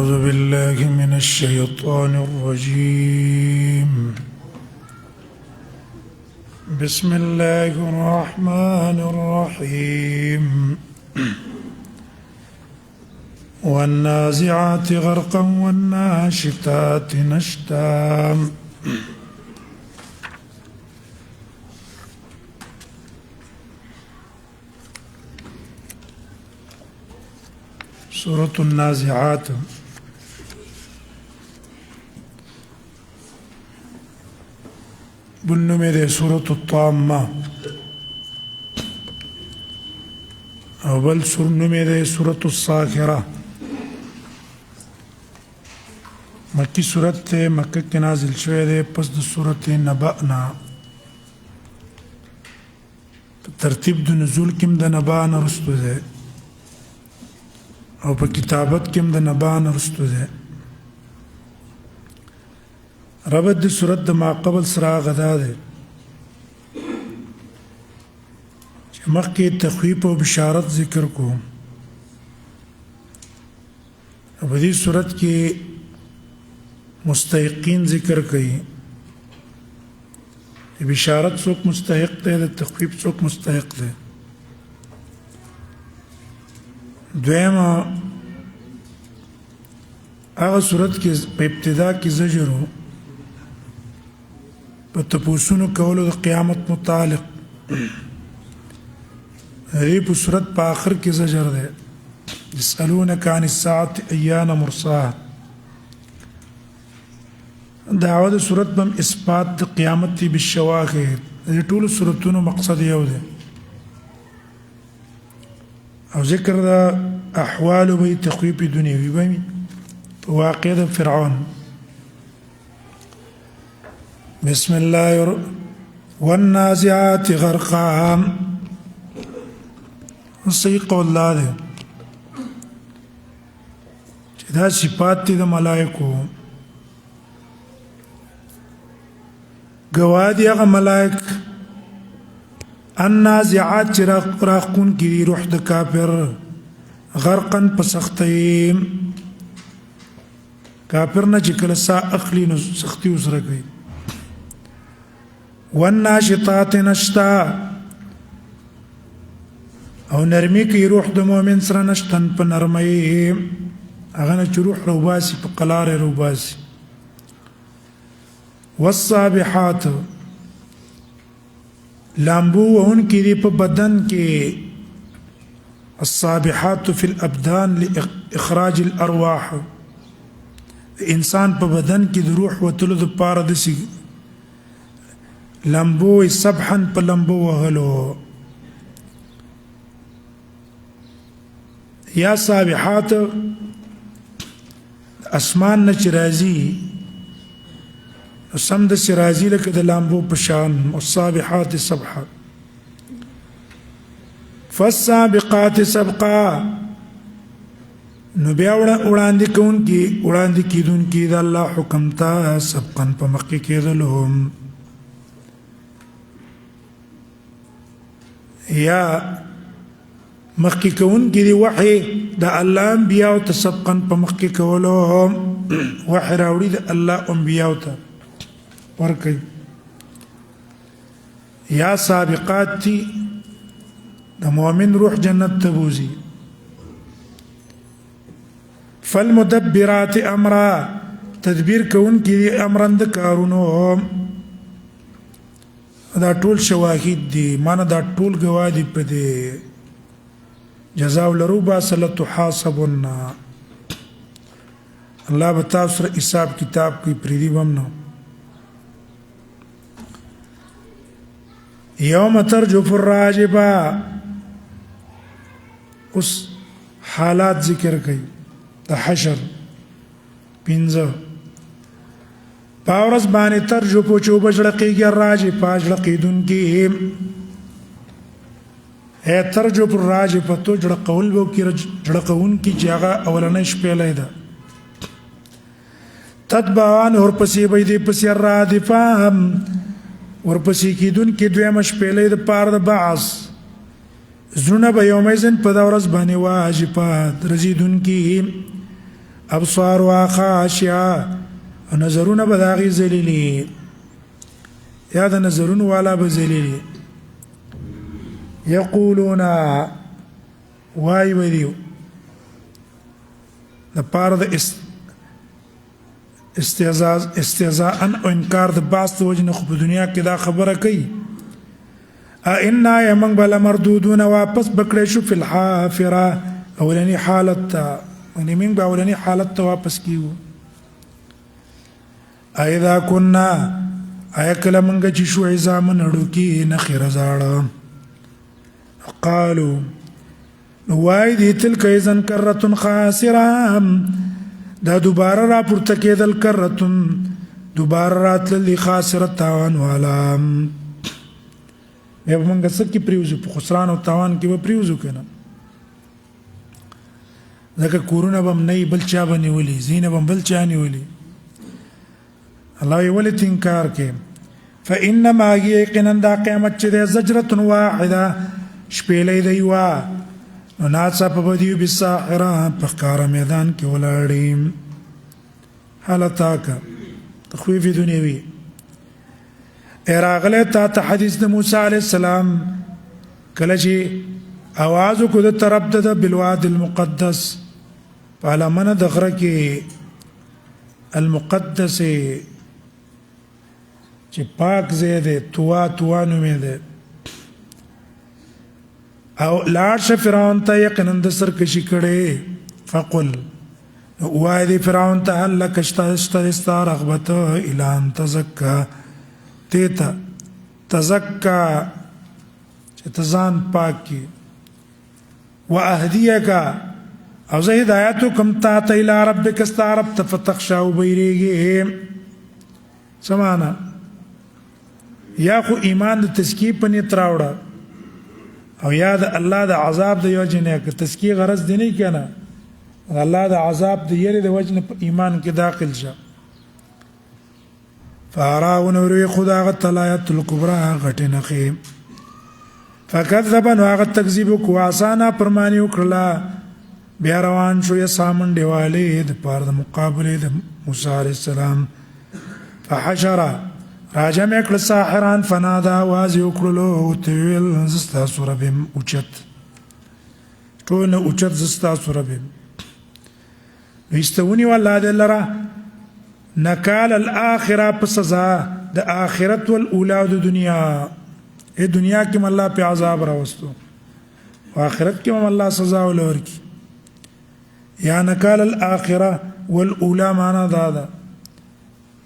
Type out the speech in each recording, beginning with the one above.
أعوذ بالله من الشيطان الرجيم. بسم الله الرحمن الرحيم. والنازعات غرقا والناشطات نشطا. سورة النازعات بالنمي دي سورة الطامة أو بل سور نمي دي سورة الصاخرة. مكي سورة مكة کی نازل شوه دي پس د سورة نبأنا. ترتیب د نزول کم د نبأنا رستو ده او په کتابت کم د نبأنا رستو ده. ربط د سورة د ما قبل سره غدا ده چې مخکې تخویف او بشارت ذکر کو او په دې سورة کې مستحقین ذکر کړي. بشارت څوک مستحق دی، د تخفیف څوک مستحق دی. دویمه هغه صورت کې په ابتدا کې زجر و په تپوسونو کولو د قیامت متعلق. هغې په صورت په آخر کې زجر دی. یسألونک عن الساعة ایان مرساها. دعوه د صورت بم اثبات د قیامت بالشواهد. د ټولو صورتونو مقصد یو دی او ذکر د احوال به تخویف دنیوي به واقع د فرعون. بسم الله والنازعات غرقا. صحیح قول الله دی چې دا صفات دي د ملائکو. گوادی اغا ملائک النازعات چی راقون کی روح د کافر غرقا پسختیم. کافر نا چی کل سا اخلی نو سختی اسرا گئی. والناشطات نشتا او نرمی کی روح د مومن سر نشتن پا نرمی اغا چی روح روباسی پا قلار روباسی. والصابحات لامبو وهن کی دی پا بدن کے الصابحات فی الابدان لاخراج الارواح. انسان پا بدن کی دی روح و تلو دی پار دسی لامبو سبحن پا لامبو وغلو. یا صابحات اسمان نچ رازی سمد سرازی لکه د لامبو پشان. والصابحات سبحا فالسابقات سبقا. نو بیا وړاندې کوونکي وړاندې کیدونکي د الله حکم ته سبقا په مخکې کېدلو. یا مخکې کوونکي د وحی د الله انبیاو ته سبقا په مخکې کولو. وحی راوړي د الله انبیاو ته ورکی. یا سابقات تی د مؤمن روح جنت تبوزی. فالمدبرات امرا تدبیر کون کی دی امرند کارونو. دا ټول شواهد دی مانا دا ټول گواه دی پا دی. جزاو لرو باسل تحاسبن. اللہ بتاو سر حساب کتاب کی پریدی بمنو. یوم ترجف الراجبہ اس حالات ذکر کئی د حشر پینزه. پاورز بانی ترجف چوب جڑقی گی الراجبہ جڑقیدن کی. اے ترجف الراجبہ تو جڑقون بو کی جڑقون کی جاغا اولنش پیلے دا. تتبعان اور پسی بیدی پسی الرادفہ ورپسې کیدونکي دویمه شپېلۍ د پاره د بعث. زړونه به یومئذ په دا ورځ باندې واجبات رزیدونکي ابصارها خاشعه نظرونه بداغي ذلیلی یا د نظرونه والا بذلیلی یقولون وای ویو د پاره د استهزاء او انکار د باست وجنه خو په دنیا کې دا خبره کوي ان يمن بل مردودون واپس بکړې شو فی الحافره اولنی حالت ونی من باولنی حالت واپس کیو اذا كنا ايکل منګه چې شو عظام نړو کې نخره زاړه قالوا وای دي تلک اذن کرتن خاسره دا دوباره را پورته کېدل کرتن دوباره راتللی خاسره تاوان والا بیا به موږ څه کې پریوزو په خسران او تاوان کې به پریوزو که نه ځکه کورونه به هم نه بل چا به نیولي زینه به هم بل چا نیولي الله یې ولې انکار کې فانما یقینا دا قیامت چې دی زجرة واحده شپېلۍ دی وا نو ناڅاپه به دیو بالساحره په ښکاره میدان کې ولاړې حالتاکه تخویف دنیوي راغله تا ته حدیث د موسی علیه السلام کله چې आवाज وکړ د طرف د بالواد المقدس په لمنه د غره کې المقدس چې پاک زیاده توا نومې ده او لاړ شه فرعون ته یقینا د سرکشي کړي فقل وای دی فرعون ته هل لك اشتا رغبت الى ان تزكى تیتا تزکا چې تزان پاک کی واهدیک او زه هدایتو کم تا ته الى ربک استعرب تفتخشا وبیریږي سمانا یا خو ایمان د تزکیه په نیت راوړه او یا د الله د عذاب د یو جنې ک تزکیه غرض دی نه کنه الله د عذاب د یری د وجنه په ایمان کې داخل شه فاراو نوری خدا غت الایت الکبرى غټنخه فکذب نو هغه تکذیب کو آسانا پرمانی وکړه بیا روان شو یا سامن دیواله د پاره د مقابله د موسی علی السلام فحشر راجم کړه ساحران فنادا واز وکړلو تل زستا سوربم اوچت ټول اوچت زستا سوربم ويستوني ولا دلرا نکال الاخره پسزا د اخرت والاولى د دنیا ای دنیا کې م الله په عذاب راوستو او اخرت کې م الله سزا ولور کی یا نکال الاخره والاولى معنا دا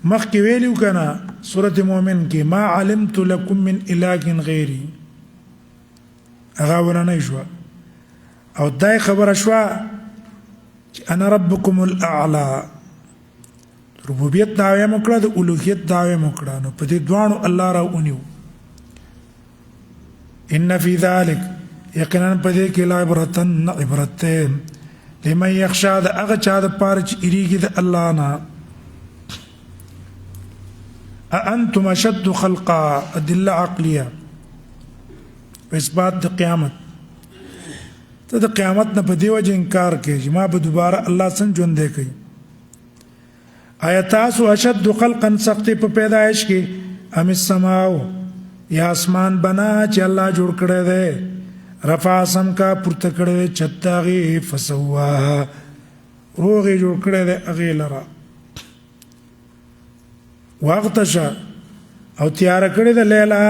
مخ کې ویلو کنه سوره مؤمن کې ما علمت لكم من اله غیري هغه ورنه شو او دای خبره شو انا ربكم الاعلى ربوبیت دعوی مکړه د اولوهیت دعوی مکړه نو په دې دوانو الله را اونیو ان فی ذلک یقینا په دې کې لا عبرت لمن یخشى د هغه چا د پاره چې اریږي د الله نه انتم اشد خلقا ادله عقلیه په اثبات د قیامت ته د قیامت نه په دی وجه انکار کوي چې ما به دوباره الله څنګه ژوند دی کوي آیات تاسو اشد خلقا سخت په پیدائش کې ام السماو یا اسمان بنا چې الله جوړ کړی دی رفع سم کا پورته کړی دی چتاغي فسوا روغي جوړ کړی دی اغه لرا وقتش او تیار کړی دی لیلا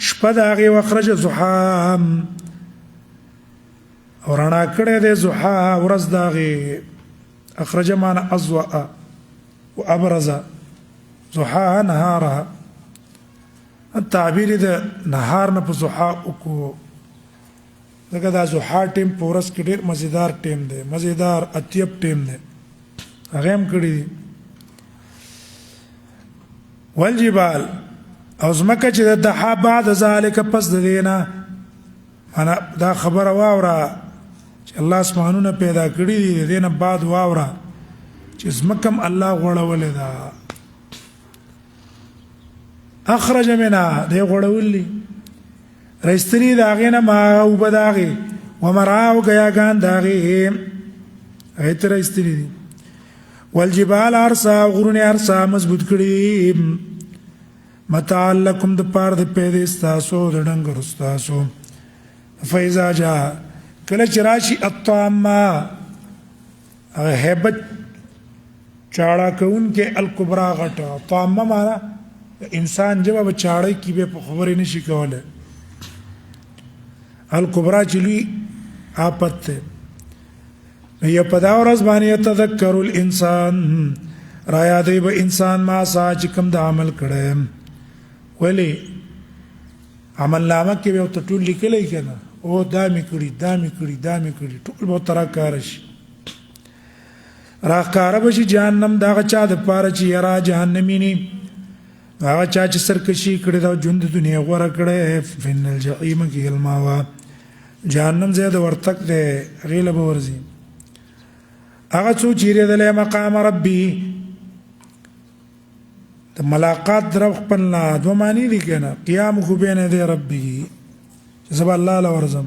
شپه د هغه وخرج زحام او رڼا کړی دی زحا ورځ د هغه اخرج معنا اضواء وابرز زحا نهارها التعبیر د نهار نه په زحا کو دغه د زحا ټیم پورس کې ډیر مزیدار ټیم دی مزیدار اطيب ټیم دی هغه هم کړی والجبال او زمکه چې د ضحا بعد ذلك پس د دینه انا دا خبره واوره چې الله اسمانونه پیدا کړی دي د دینه بعد واوره چې زمکم الله غوړولې دا اخرج منها دی غوړولې رستنی دا غینه ما او بداغي ومراو غیاګان داغي ایت رستنی دي والجبال ارسا غرون ارسا مضبوط کړي متاع لکم د پار د پیدا استاسو د ډنګر استاسو فاذا جاء کله چې راشي الطامه هیبت چاړه کون کې الکبرى غټه طامه معنا انسان جواب چاړه کې به خبرې نشي کوله الکبرى چلی آپت یا پدا ورځ باندې تذکر الانسان را یادې به انسان ما ساج کم د عمل کړه ولی عمل نامه کې به ته ټول لیکلې کنه او دامي کړی ټول به ترا کار شي راکار بشي جهنم دا چا د پاره چې یرا جهنمینی هغه چا چې سرکشي کړی دا ژوند دنیا غوړه کړي فن الجحیم کې الماوا جهنم زیاده ورتک ده غیله به ورزي هغه څو چیرې د مقام ربي د ملاقات در خپل نه دوه معنی دي کنه قیام خو بین دی ربي سبحان الله لورزم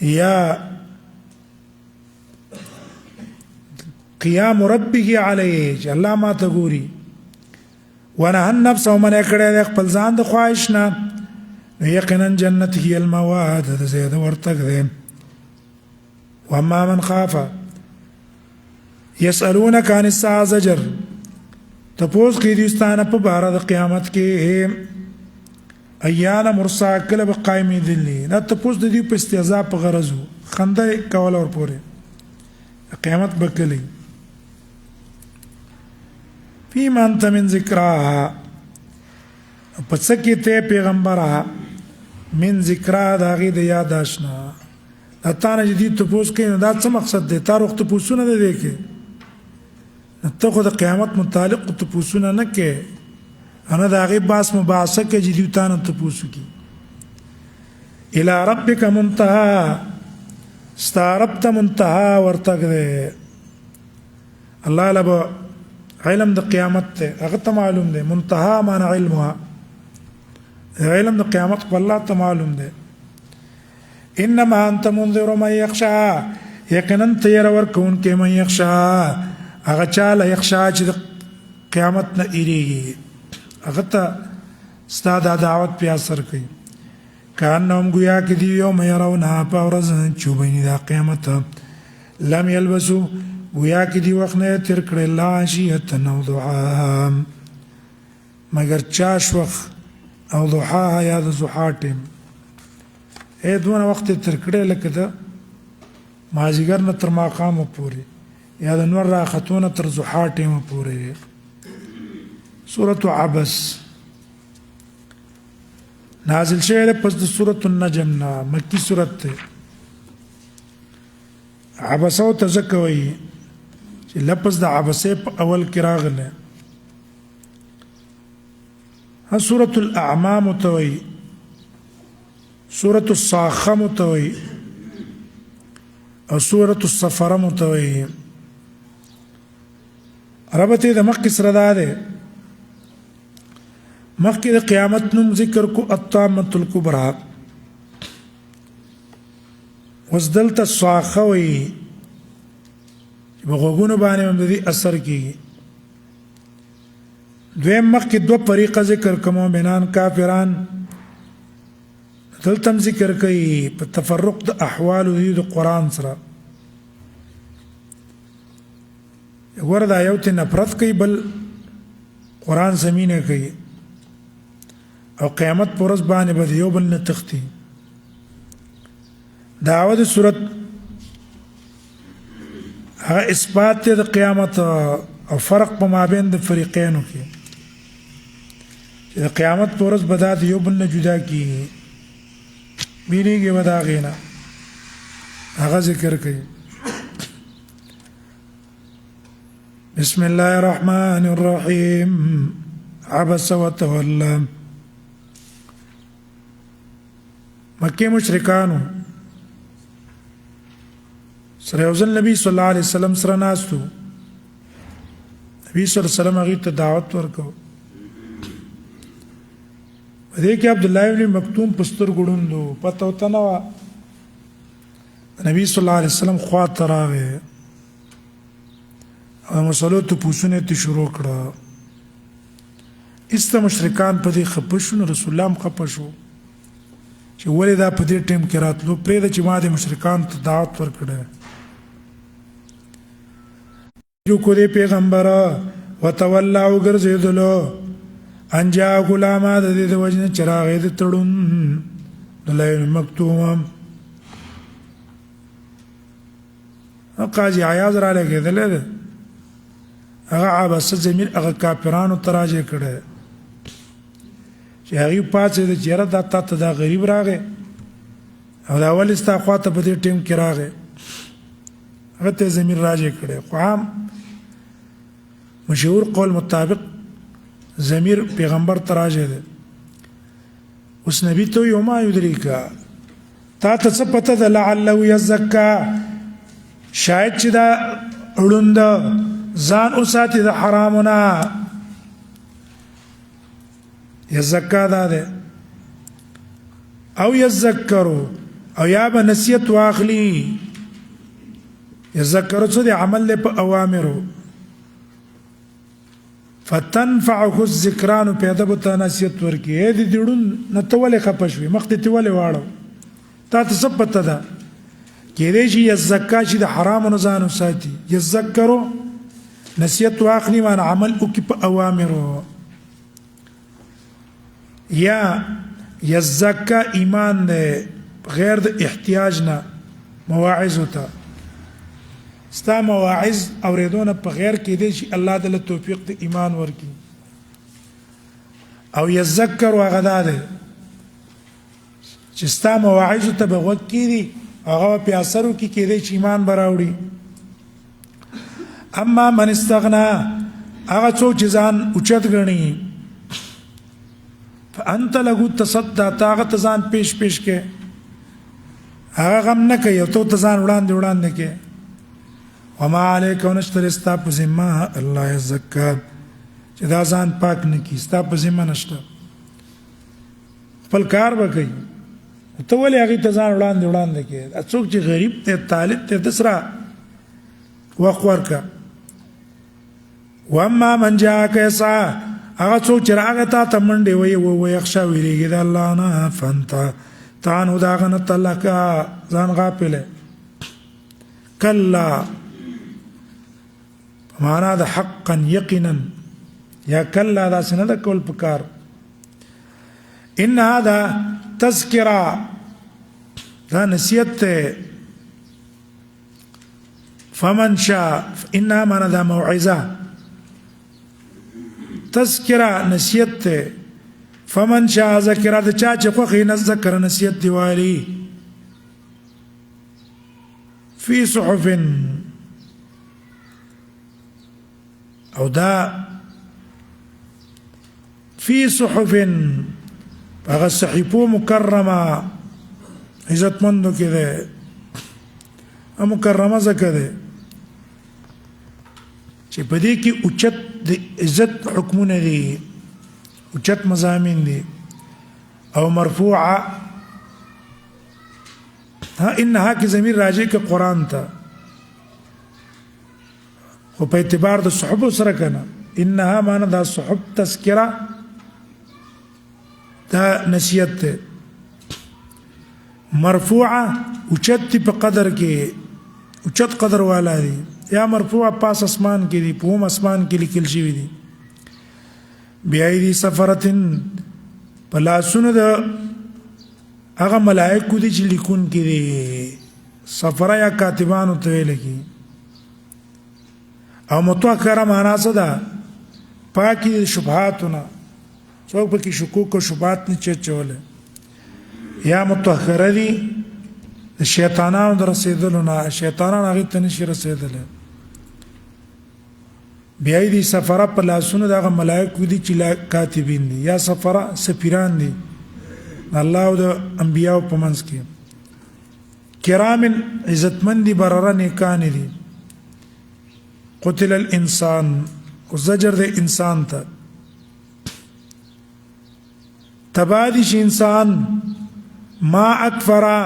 یا قیام ربه علیه الله ما ته ګوري ونهى النفس ومن کړه خپل ځان د خواهش نه یقینا جنت هي المواد د زیاده ورتګ ده واما من خاف يسالونك عن الساعه زجر تپوس کې دي ستانه په بار د قیامت کې ایان مرسا کله به قائم دي نه تپوس د دې په استهزاء په غرض خنده کول اور پوره قیامت بکلی فيما انت من ذکرها پسکه ته پیغمبره من ذکرها دا غي د یاد آشنا اتانه جدي تپوس کې دا څه مقصد دی تاریخ تپوسونه نه دی کې ته خو د قیامت متعلق تپوسونه نه کې انا دا غي باس مباحثه کې جدي تانه تپوسو کې الى ربك منتهى استعربت منتهى ورتګ ده الله لبا علم د قیامت ته هغه ته معلوم ده منتهى معنی علمها علم د قیامت په الله ته معلوم ده انما انت منذر من يخشى یقینا تیر ورکون کې من يخشى هغه چاله يخشى چې قیامت نه ایریږي هغه ته ستاد دعوت په اثر کوي کانهم گویا کې دی یوم يرونها پاورز چوبینی دا قیامت لم يلبسوا گویا کې دی وخت نه تر کړه لا شیت نو ضحا مگر چاش وخت او ضحا یا د ضحا ټیم اې دونه وخت تر کړه لکه دا مازیګر نه تر ماقام پورې یا د نور را خاتون تر ضحا ټیم پورې سورۃ عبس نازل شوه پس د سورۃ النجم نا مکی سورۃ ته عبسو تزکوي چې لفظ د عبسه په اول کې راغله ها سورۃ الاعمى متوي سورۃ الصاخه متوي او سورۃ الصفر متوي ربته د مکه سره ده مخکې د قیامت نوم ذکر کو الطامه الکبرى وزدلت الصاخه وي بغوګونو باندې هم د دې اثر کیږي دویم مخکې دوه طریقه ذکر کوم بنان کافران دلته ذکر کوي په تفرق د احوال د قران سره وردا یو ته نفرت کوي بل قران زمينه کوي او قیامت پر ورځ باندې به یو بل نه تختی داوود صورت هغه اثبات د قیامت او فرق په مابین د فریقینو کې د قیامت پر ورځ به دا یو بل نه جدا کیږي بیریږي ودا غینا هغه ذکر کوي بسم الله الرحمن الرحيم عبس وتولى مکه مشرکانو سره یو ځل نبی صلی الله علیه وسلم سره ناستو نبی صلی الله علیه وسلم هغه ته دعوت ورکو دې کې عبد الله ابن مکتوم پستر ګړوندو پته وته نو نبی صلی الله علیه وسلم خوا تراوي مسلو ته پوښتنه ته شروع کړه است مشرکان په دې خپه شو نو رسول الله هم خپه شو چې ولې دا په دې ټیم کې راتلو پرې د چې ما د مشرکان ته دعوت ورکړه جو کو دې پیغمبر وتولى وګرځېدلو انجا غلاما د دې د وجنه چراغ دې تړون دلای مکتوم قاضي عیاض را لګېدل هغه عباس زمير هغه کافرانو تراجه کړه چې هغه پاتې د چیرې د تات دا غریب راغې او دا اول استا خواته په دې ټیم کې راغې هغه ته زمير راجه کړه خو عام مشهور قول مطابق زمير پیغمبر تراجه ده اوس نبی ته یو ما یدریکا تا ته څه پته ده لعله یزکا شاید چې دا اړوند ځان اوساتې د حرامونه یزکا ده او یذکرو او یا به نصیحت واخلی یذکرو څه د عمل په اوامرو فتنفعه الذکران پیدا به نصیحت ورکی اې دې ډون نتولې خپشوي مخته ته ولې واړو تا ته څه پته ده کې دې چې یزکا چې د حرامونو ځان اوساتي یذکرو نصیحت واخلی مان عمل او کې په اوامرو یا یزکا ایمان ده غیر د احتیاج نه مواعظ وتا ستا مواعظ اوریدونه په غیر کې دي چې الله تعالی توفیق د ایمان ورکي او یذکر وغدا ده چې ستا مواعظ ته به وکړي دي هغه په اثرو کې کې دي چې ایمان براوړي اما من استغنا هغه څوک چې ځان اوچت غني فانت له تصدى طاقت ځان پیش کې هغه غم نه کوي او ته ځان وړاندې کې وما عليك ونشتر استا په ذمه الله یزکا چې دا ځان پاک نه کی استا په ذمه نشته خپل کار وکړي ته ولې هغه ته ځان وړاندې کې څوک چې غریب ته طالب ته دسرا وخت ورکا واما من جاءك يسعى هغه څوک چې راغی تا ته منډې وي یخشا ویریږي د الله نه فانتا تانو دا غنه تلکا ځان غافل کلا معنا د حقا یقینا یا کلا دا سند کول پکار ان هذا تذکرہ دا نصیحت فمن شاء انها معنا دا موعظه تذکرہ نصیحت فمن شاء ذکر دا چا چې خو خې ذکر نصیحت دی والی فی صحف او دا فی صحف هغه صحیفو مکرمه عزتمندو کې ده مکرمه ځکه ده چې په دې کې اوچت د عزت حکمونه دي اوچت مضامین دي او مرفوعه انها کې ضمیر راځي کې قران ته خو په اعتبار د صحب سره کنه انها معنا دا صحب تذکرہ دا نصیحت ته مرفوعه اوچت په قدر کې اوچت قدر والا دي یا مرفوعه پاس اسمان کې دي په اسمان کې لیکل شوی دي بیا دي سفرتن پلاسونه د هغه ملائکه دي چې لیکون کې دي سفره یا کاتبانو ته ویل کی او متوکره معنا څه ده پاکي شبهاتونه څوک پکې شکوک او شبهات نه چچوله یا متوکره دي شیطانانو در رسیدلو نه شیطانان هغه ته نشي رسیدله بیا دې سفره په لاسونو دغه ملائکه دي چې کاتبین دي یا سفره سفیران دي الله او د انبیاء په منځ کې کرام عزتمند دي برره نیکان دي قتل الانسان او زجر د انسان ته تبادش انسان ما اکفرا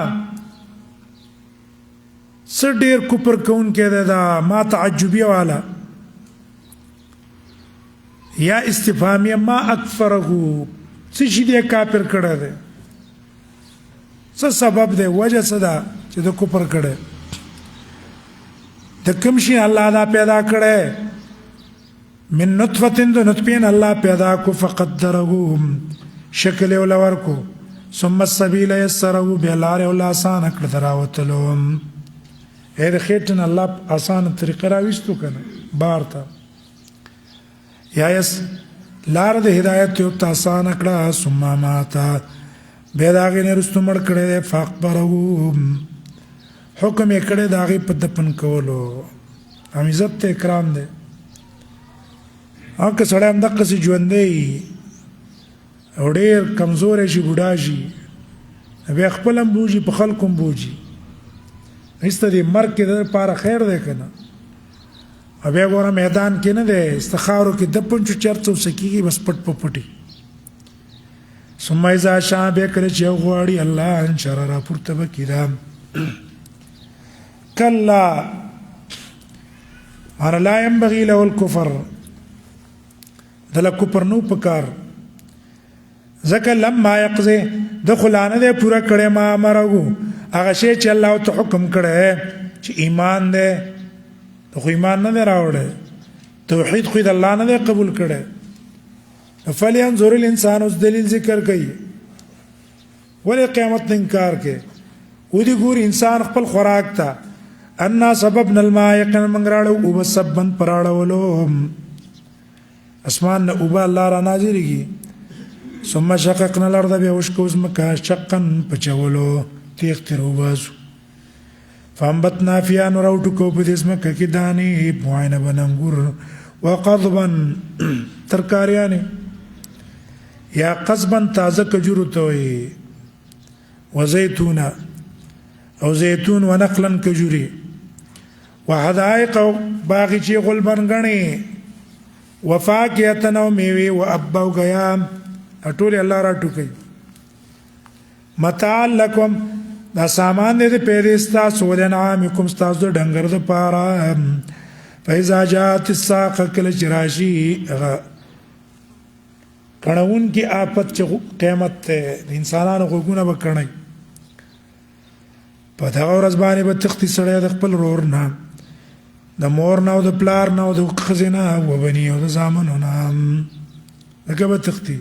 سر ډیر کوپر کون کې دا ما تعجبی والا یا استفهامیه ما اکفره څه شي دې کافر کړی دی څه سبب دی وجه څه ده چې د کفر کړی د کوم شي الله دا پیدا کړی من نطفه د نطفین الله پیدا کو فقدره شکل یې ولور کو ثم السبيل يسره بلار ولا آسان کړ دراوتلو اې د خېټن الله آسان طریقه راوستو کنه بار ته یا یس لار د هدایت یو آسان کړه ثم ماتا به داغه نه رستمړ کړي فاقبره حکم یې کړی داغه په دفن کولو هم عزت ته اکرام دی هغه سړی هم دغه سي ژوندې او ډېر کمزور شي بوډا شي بیا خپل هم بوجي په خلکو هم بوجي ایسته دې مرګ کې د لپاره خیر دی که نه بیا ګوره میدان کې نه دی استخارو کې د پنچو چرڅو سکېږي بس پټ په پټي ثم اذا شاء بیا کله چې غواړي الله انشر راپورته به کړي دا کلا معنی لا ينبغي له الكفر دله کفر نو پکار ځکه لما یقضي دخلانه دې پورا کړي ما امرغو هغه شی چې الله ته حکم کړي چې ایمان دې خو ایمان نه راوړي توحید خو د الله نه قبول کړي فلينظر الانسان اوس دلیل ذکر کوي ولې قیامت نه انکار کوي ودي ګور انسان خپل خوراک ته ان سببنا الماء يقن منګراړو او سبن پراړولو اسمان نه او الله را نازلېږي ثم شققنا الارض بوشكو اسمكا شقا پچولو تیخترو باسو فانبتنا فيها نراوټکو په دې اسمکا کې دانې معاینه بننګور وقضبا ترکاریانه یا قصبا تازه کجورو ته وي وزيتونه او زيتون ونخلا کجوري وحدائق باغچې غلبن غني وفاکهه نو میوه وابا غيام ټول الله را ټوکي متاع لكم دا سامان دې پیرستا سودن عامکم تاسو ډنګر د پاره فاذا جاءت الساقه کل چراشی کڼون کی آفت چې قیامت ته انسانانو غوګونه وکړي په دا ورځ باندې به تختی سړی د خپل رور نه د مور نه او د پلار نه او د خزینه او بنی او د زامنو نه دغه به تختی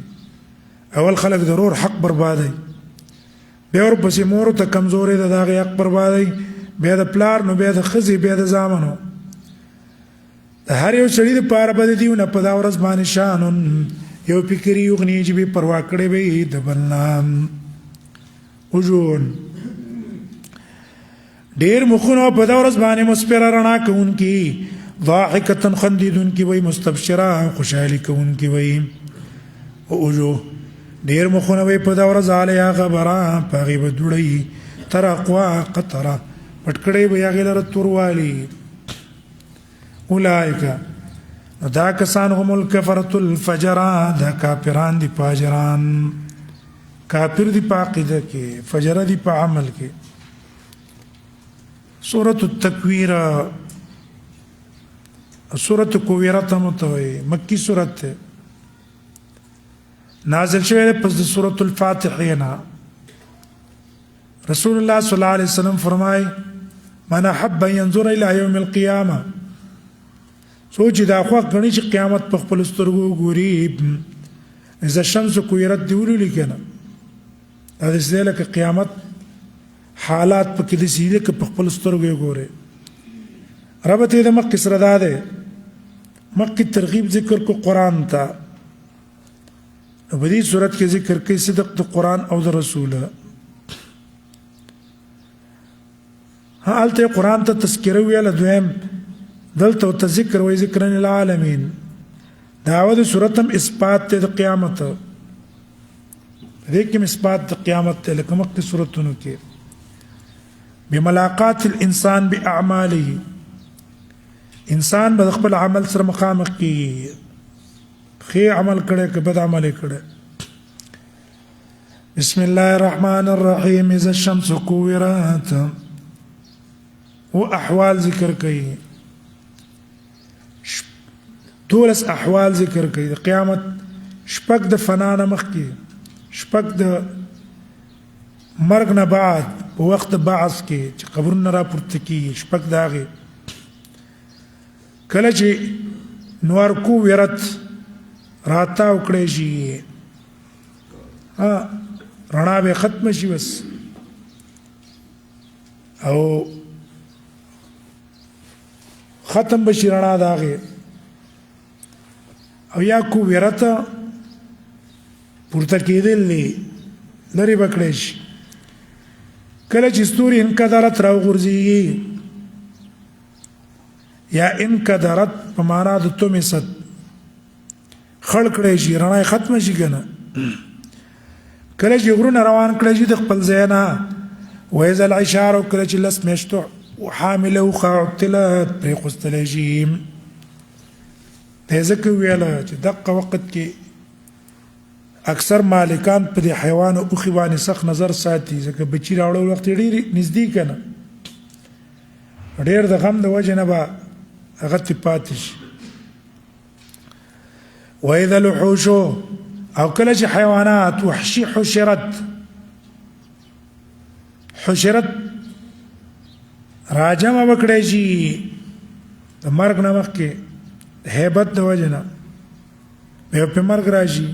اول خلق ضرور حق بربادي بیا ور پسې مور ته کمزوري د دغه حق بربادي بیا د پلار نو بیا د خزي بیا د زامنو د هر یو سړي د پاره بده دیونه په دا ورځ باندې شانون یو فکر یو غنی چې به پروا کړي به د بلنام وجون ډیر مخونه په دا ورځ باندې مسپر رڼا کوونکی ضاحکه خندیدونکی وای مستبشره خوشالي کوونکی وای اوجو ډیر مخونه وای په دا ورځ علیا غبره پغي بدړی تر اقوا قطره پټکړې بیا غلره توروالی اولائک دا کسان هم الکفرۃ الفجرا دا کافران دی فاجران کافر دی په عقیده کې فجر دی په عمل کې سورۃ التکویر سورۃ کویرہ ته متوي مکی سورۃ نازل شوه پس د سورۃ الفاتحه نه رسول الله صلی الله علیه وسلم فرمای من حب ينظر الى يوم القيامه سوچ دا خو غنی چې قیامت په خپل سترګو ګوري اذا الشمس کویرت دی ولې کنه دا دې لکه قیامت حالات په کې دي چې په خپل سترګو ګوري رب ته د مکه سره ده مکه ترغیب ذکر کو قران ته په دې صورت کې ذکر کوي صدق د قران او د رسول حالته قران ته تذکره ویل دویم دلته ذکر وی ذکرن العالمین داود سورتم اثبات د قیامت دې کې اثبات د قیامت لکه مکه سورتونو کې بملاقات الانسان باعماله انسان به خپل عمل سره مخامخ کی خیر عمل کړي که بد عمل کړي بسم الله الرحمن الرحیم اذا الشمس كورت و احوال ذکر کوي دولس احوال ذکر کوي د قیامت شپږ د فنا نه مخکې شپږ د مرګ نه بعد په وخت بعث کې چې قبرونه راپورته کېږي شپږ د هغې کله چې نور کو ویرت راتاو کړی شي رڼا به ختم شي بس او ختم بشي رڼا د هغې او یا کو ویرت پورته کېدل لرې به کړی شي کله چې ستوري انکدرت راوغورځېږي یا انکدرت په معنا د طمست خړ کړی شي رڼا یې ختمه شي که نه کله چې غرونه روان کړی شي د خپل ځای نه وإذا العشار کله چې لس میاشتو حامله اوښه عطلت پرېخوستلی شي دی ځکه ویله چې دقه وخت کې اکثر مالکان په دې حیوان اوښې باندې سخت نظر ساتي ځکه بچي راوړل وخت یې ډېر نږدې که نه ډېر د غم د وجې نه به هغه ترې پاتې شي وإذا الوحوش او کله چې حیوانات وحشي حشرت راجمه وکړی شي د مرګ نه مخکې هیبت د وجې نه بیا پې مرګ راشي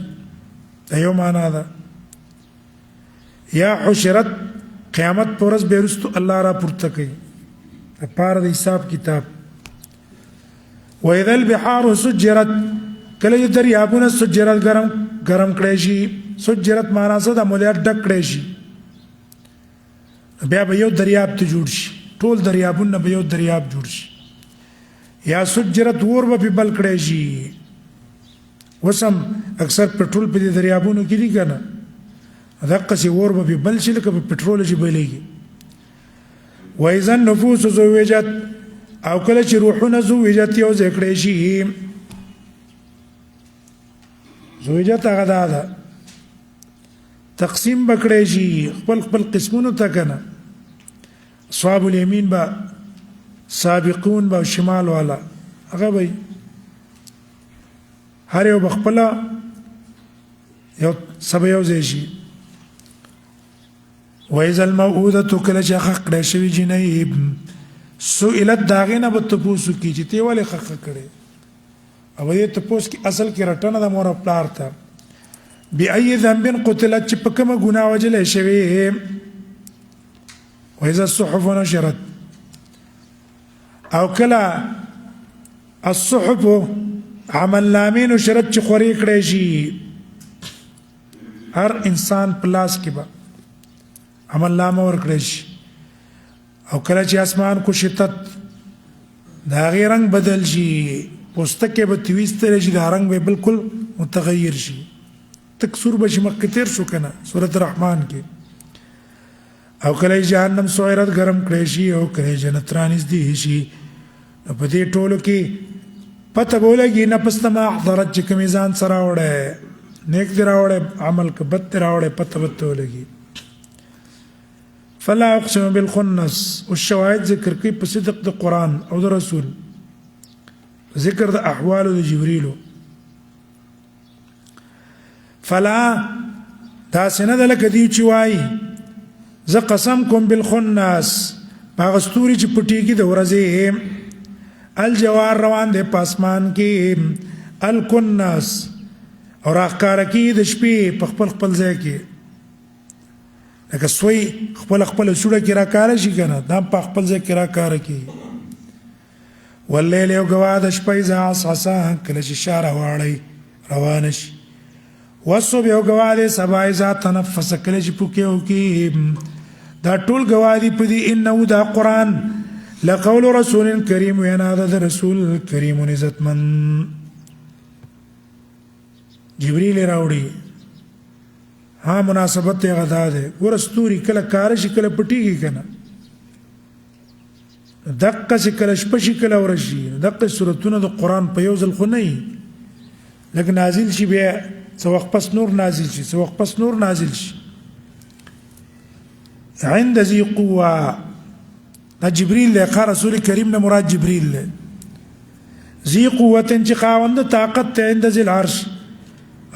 دا یو معنا ده یا حشرت قیامت په ورځ بیا وروستو الله را پورته کوي دپاره د حساب کتاب وإذا البحار سجرت کله چې دریابونه سجرت ګرم کړی شي سجرت معنا څه ده ملیار ډک کړی شي بیا به یو دریاب ته جوړ شي ټول دریابونه به یو دریاب جوړ شي یا سجرت اور به پې بل کړی شي اوس هم اکثر پټرول په دې دریابونو کې دي که نه دقسې اور به پې بل شي لکه په پټرول چې بلیږي وإذا النفوس زوجت او کله چې روحونه زوجت یو ځای کړی شي زوجت هغه دا ده تقسیم به کړی شي خپل خپل قسمونو ته که نه اصحاب الیمین به سابقون به شمال والا هغه به هر یو به خپله یو سبه یو ځای شي وإذا الموءودة کله چې خښ کړی شوي جنۍ سئلت د هغې نه به تپوس وکړي چې ته یې ولې خښه کړې او دې تپوس کې اصل کې رټنه د مور او پلار ته بأي ذنب قتلت چې په کومه ګناه وجلی شوې وإذا الصحف نشرت او کله الصحف عمل نامې نشرت چې خورې کړی شي هر انسان په لاس کې به عمل نامه ورکړی شي او کله چې اسمان کو شتت د هغې رنګ بدل شي پوستکی به تویستلی شي دا رنګ به بالکل متغیر شي تک سور به شي مخکې تېر شو که نه سورت رحمان کې او کله جهنم سعرت ګرم کړی شي او کله جنت رانږدې شي نو په دې ټولو کې پته به ولګي نفس ته ما احضرت چې کومې ځان سره راوړی نیک دې راوړی عمل که بد دې راوړی پته به ته ولګي فلا اقسم بالخنس والشواهد ذکر کوي په صدق د قرآن او د رسول ذکر د احوالو د جبریلو فلا داسې نه ده لکه دوی چې وایي زه قسم کوم بالخنس په هغه ستوري چې پټېږي د ورځې الجوار روان دی په اسمان کې الکنس او راښکاره کېږي د شپې په خپل خپل ځای کې لکه سوی خپل سوړه کې راکاره شي که نه دا په خپل ځای کې راکاره کېږي واللیل یو ګواه د شپه اذا عسعسا کله چې شا راواړی روانه شي والصبح یو ګواه دی سبا اذا تنفس کله چې پوکې وکړي دا ټول ګواه دي په دې انه دا قرآن لقول رسول کریم وینا ده د رسول کریم عزتمن جبریل راوړي ها مناسبت یې غدا ده ګوره ستوري کله کاره شي کله پټېږي که نه دقسې کله شپه شي کله ورځ شي دقسې صورتونه د قرآن په یو ځل خو نه وي لږ نازل شي بیا څه وخت پس نور نازل شي څه وخت پس نور نازل شي عند ذي قوه دا جبریل دی ښه رسول کریم نه مراد جبریل دی ذی قوت چې خاوند طاقت ته عند ذی العرش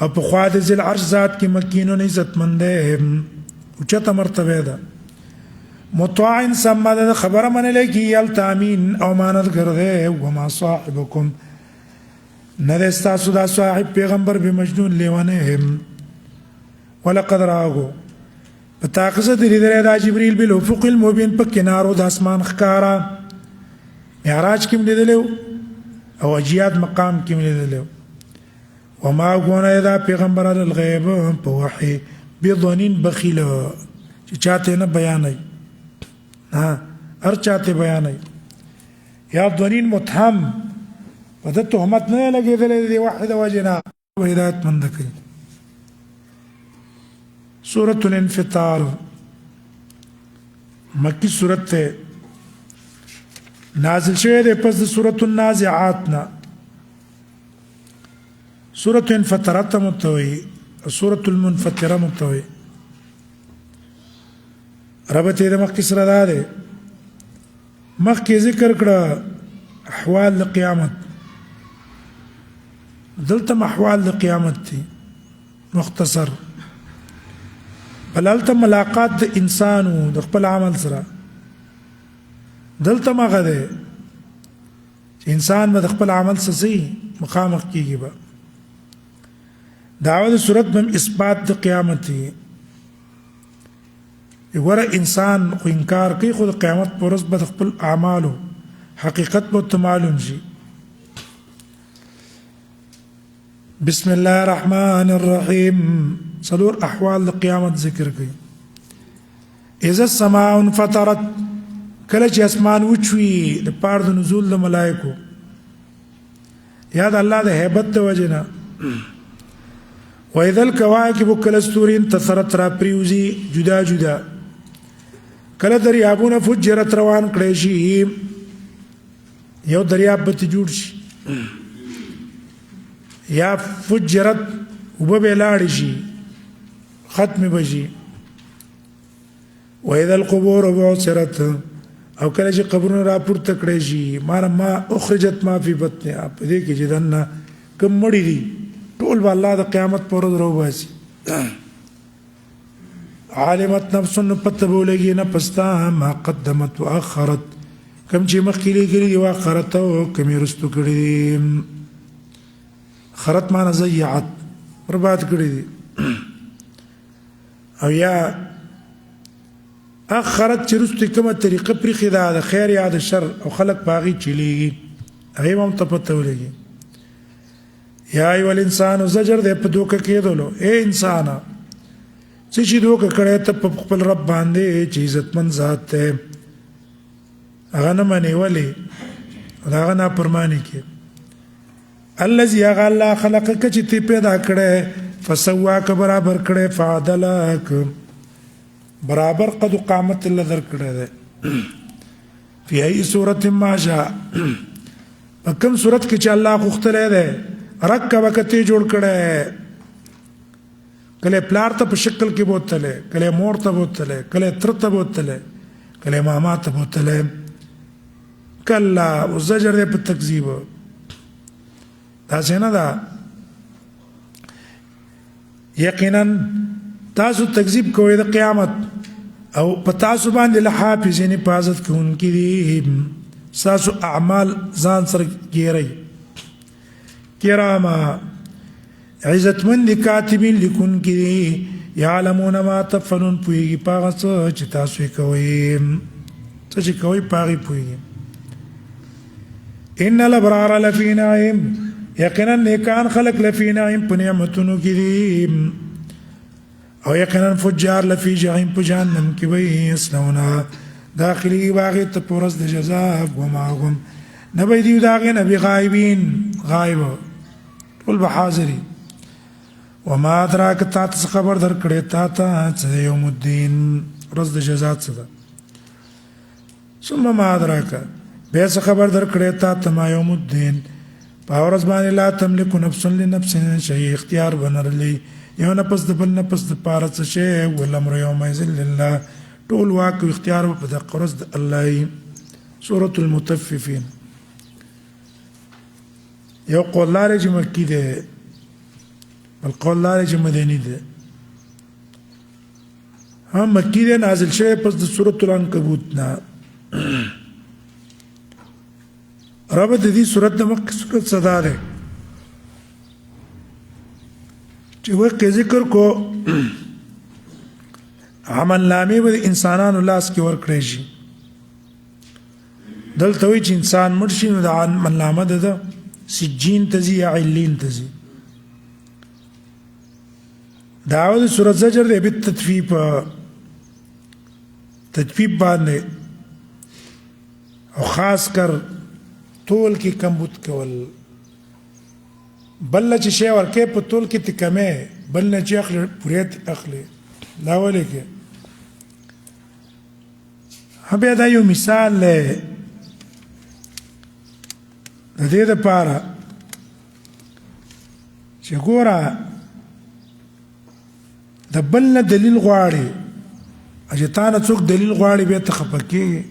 او په خوا د ذی العرش ذات کې مکینون عزتمند دی اوچته مرتبه ده مطاع ثم د خبره منلې کی التامین او مانت ګرځي او ما صاحبکم نه استاسو دا صاحب پیغمبر به مجنون لیوانه ولقد راغو پتاقزه دې درې دا جبرئیل بالافق المبین په کنارو د اسمان ښکارا معراج کې لیدلو او اجیاد مقام کې لیدلو وما غونه دا پیغمبر الغیب په وحی بظنین بخیل چې چاته نه بیانای هر چاته بیانای یا ظنین متهم وده تهمت نه لګېدلې دی واحد وجنا هدایت مند کوي سورة الانفطار مکی سورت ته نازل شوه ده پس سورة النازعات نا سورة انفطرت متوي سورة المنفطرة متوي ربط ده مکی سره ده مکی ذکر کړه احوال القیامت دلته احوال القیامت دي مختصر بلالته ملاقات د انسان او د خپل عمل سره دلته مغه ده چې انسان به د خپل عمل سره مخامخ کیږي به داوود صورت بم اثبات د قیامت دی وګوره انسان خو انکار کوي خو د قیامت پر ورځ به خپل اعمالو حقیقت به معلوم شي بسم الله الرحمن الرحیم صلور احوال القیامت ذکر کوي اذا السماء انفطرت کله چې اسمان وچوي د پاره د نزول د ملائکو یاد الله د hebat د وجنا واذا الكواكب کله ستوري انتصرت را پریوزي جدا جدا کله دریابونه فجرت روان کړي شي یو دریاب به جوړ شي یا فجرت وبلاړ شي ختم بشي واذا القبور بعثرت او کله چې قبرونه را پورته کړي شي ما اخرجت ما فی بطنها په دې کې چې دنه کم مړی دي ټول به الله د قیامت پر ورځ راوباسي عالمت نفس پتبولږي نه پستا ما قدمت واخرت کم چې مخکې لګري دی واخرت او کم رستو کړي خرت معنا ضيعت برباد کړی دي او یا اخرت چې رستو کومه طریقه پر خدا د خیر یا د شر او خلق باغی چلیږي هغه هم ته پته ولګي یا ای ول انسان زجر دې په دوکه کېدلو اے انسان چې دوکه کړه ته په خپل رب باندې چې عزتمن ذات ته هغه نه منی ولی هغه نه پرمانی کې الذي الله خلقك چې تی پیدا کړه فسواک برابر کړه فعدلک برابر قد قامت لذر کړه ده فی ای سورۃ ما شاء کوم سورۃ کې چې الله خوختله ده رکب کته جوړ کړه کله پلار ته په شکل کې بوتله کله مور ته بوتله کله تر ته بوتله کله ماما ته بوتله کلا وزجر په تکذیب دا څنګه دا یقینا تاسو تکذیب کوئ د قیامت او په تاسو باندې له حافظین حفاظت کوونکي دي تاسو اعمال ځان سره کیږي کراما عزتمند کاتبین لیکونکي دي یعلمون ما تفعلون پویږي پاغه چې تاسو کوئ څه چې کوئ پاغي پویږي ان الابرار لفی نعیم یقینا نیکان خلق لفی نعیم په نعمتونو کې دي او یقینا فجار لفی جهنم په جهنم کې وي اسلونا داخلي باغ ته پرز د جزاء و معهم نبی دی داغه نبی غایبین غایب ټول بحاضری وما ادراک تا څه خبر در کړه تا ته یوم الدین رز د جزاء څه ثم ما ادراک به څه خبر در کړه تا ته یوم الدین باورز باندې لا تملک نفس لنفس شيء اختیار بنرلی یو نفس د بل نفس د پاره څه شی ولامر یوم یذل لله ټول واک اختیار په د قرز د الله سورۃ المطففین یو قول لاره چې مکی ده بل قول لاره چې مدني ده هم مکی ده نازل شوی پس د سورة العنکبوت نه رب د دې سورت د مخکې سورت صدا ده چې وقت ذکر کو عمل نامې به انسانانو لاس کې ورکړی شي دلته وایي چې انسان مړ شي نو د عمل نامه ده سجین ته ځي یا علین ته ځي دعوه د سورت زجر دی بالتطفیف تطفیف باندې او خاص کر طول کې کمبود کول بل چې شی ورکې په طول کې تکمه بل نه چې اخلي پوریت اخلي دا ولې کې هبه دا یو مثال له د دې لپاره چې ګوره د بل نه دلیل غواړي اجتانه څوک دلیل غواړي به ته خپکه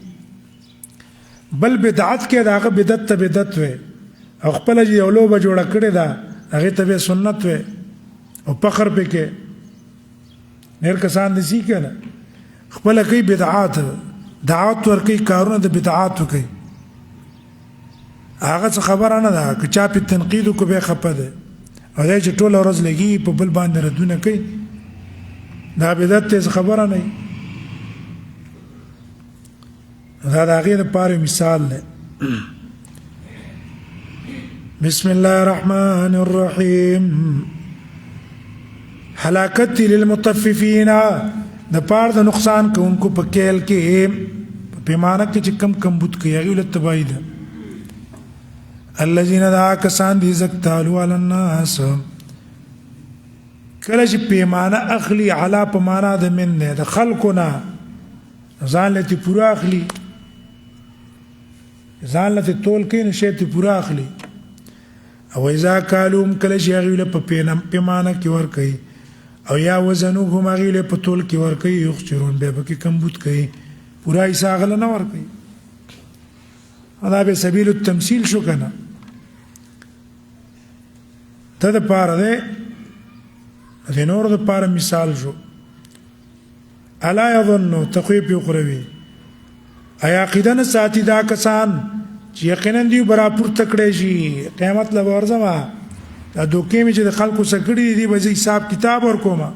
بل بدعت کې داغه بدعت ته بدعت وي او خپل چې یو لوبه جوړه کړې ده هغه ته به سنت وي او فخر پکې نیر کسان دي سي کنه خپل کوي بدعات دعوت ور کوي کارونه د بدعات کوي هغه څه خبره نه ده چې چا په تنقید کو به خپه ده او دا چې ټول ورځ لګي په بل باندې ردونه کوي دا بدعت څه خبره نه دا د هغې لپاره مثال دی بسم الله الرحمن الرحیم هلاکت للمطففین د پاره د نقصان کوونکو په کېل کې په پیمانه کې چې کم کمبود کوي هغې له تباهي ده الذين دا کسان دي زکتالو علی الناس کله چې پیمانه اخلي علا په معنا د من نه د خلکو نه ځان له پورا اخلي ځان له تول کې نشي ته پورا اخلي او اذا کالوم کله چې هغه له په پیمانه کې ور کوي او یا وزنو هم هغه له په تول کې ور کوي یخچرون به کې کمبود کوي پورا یې ساغل نه ور کوي دا به سبیل التمثيل شو کنه ته د پاره ده د نور د پاره مثال شو الا يظن تخويف يقروي ایا عقیدن ساتي دا کسان چې یقینا دی برابر تکړه شي قیامت له ورځما دا دوکې می چې د خلکو سکړي دي به حساب کتاب ورکوما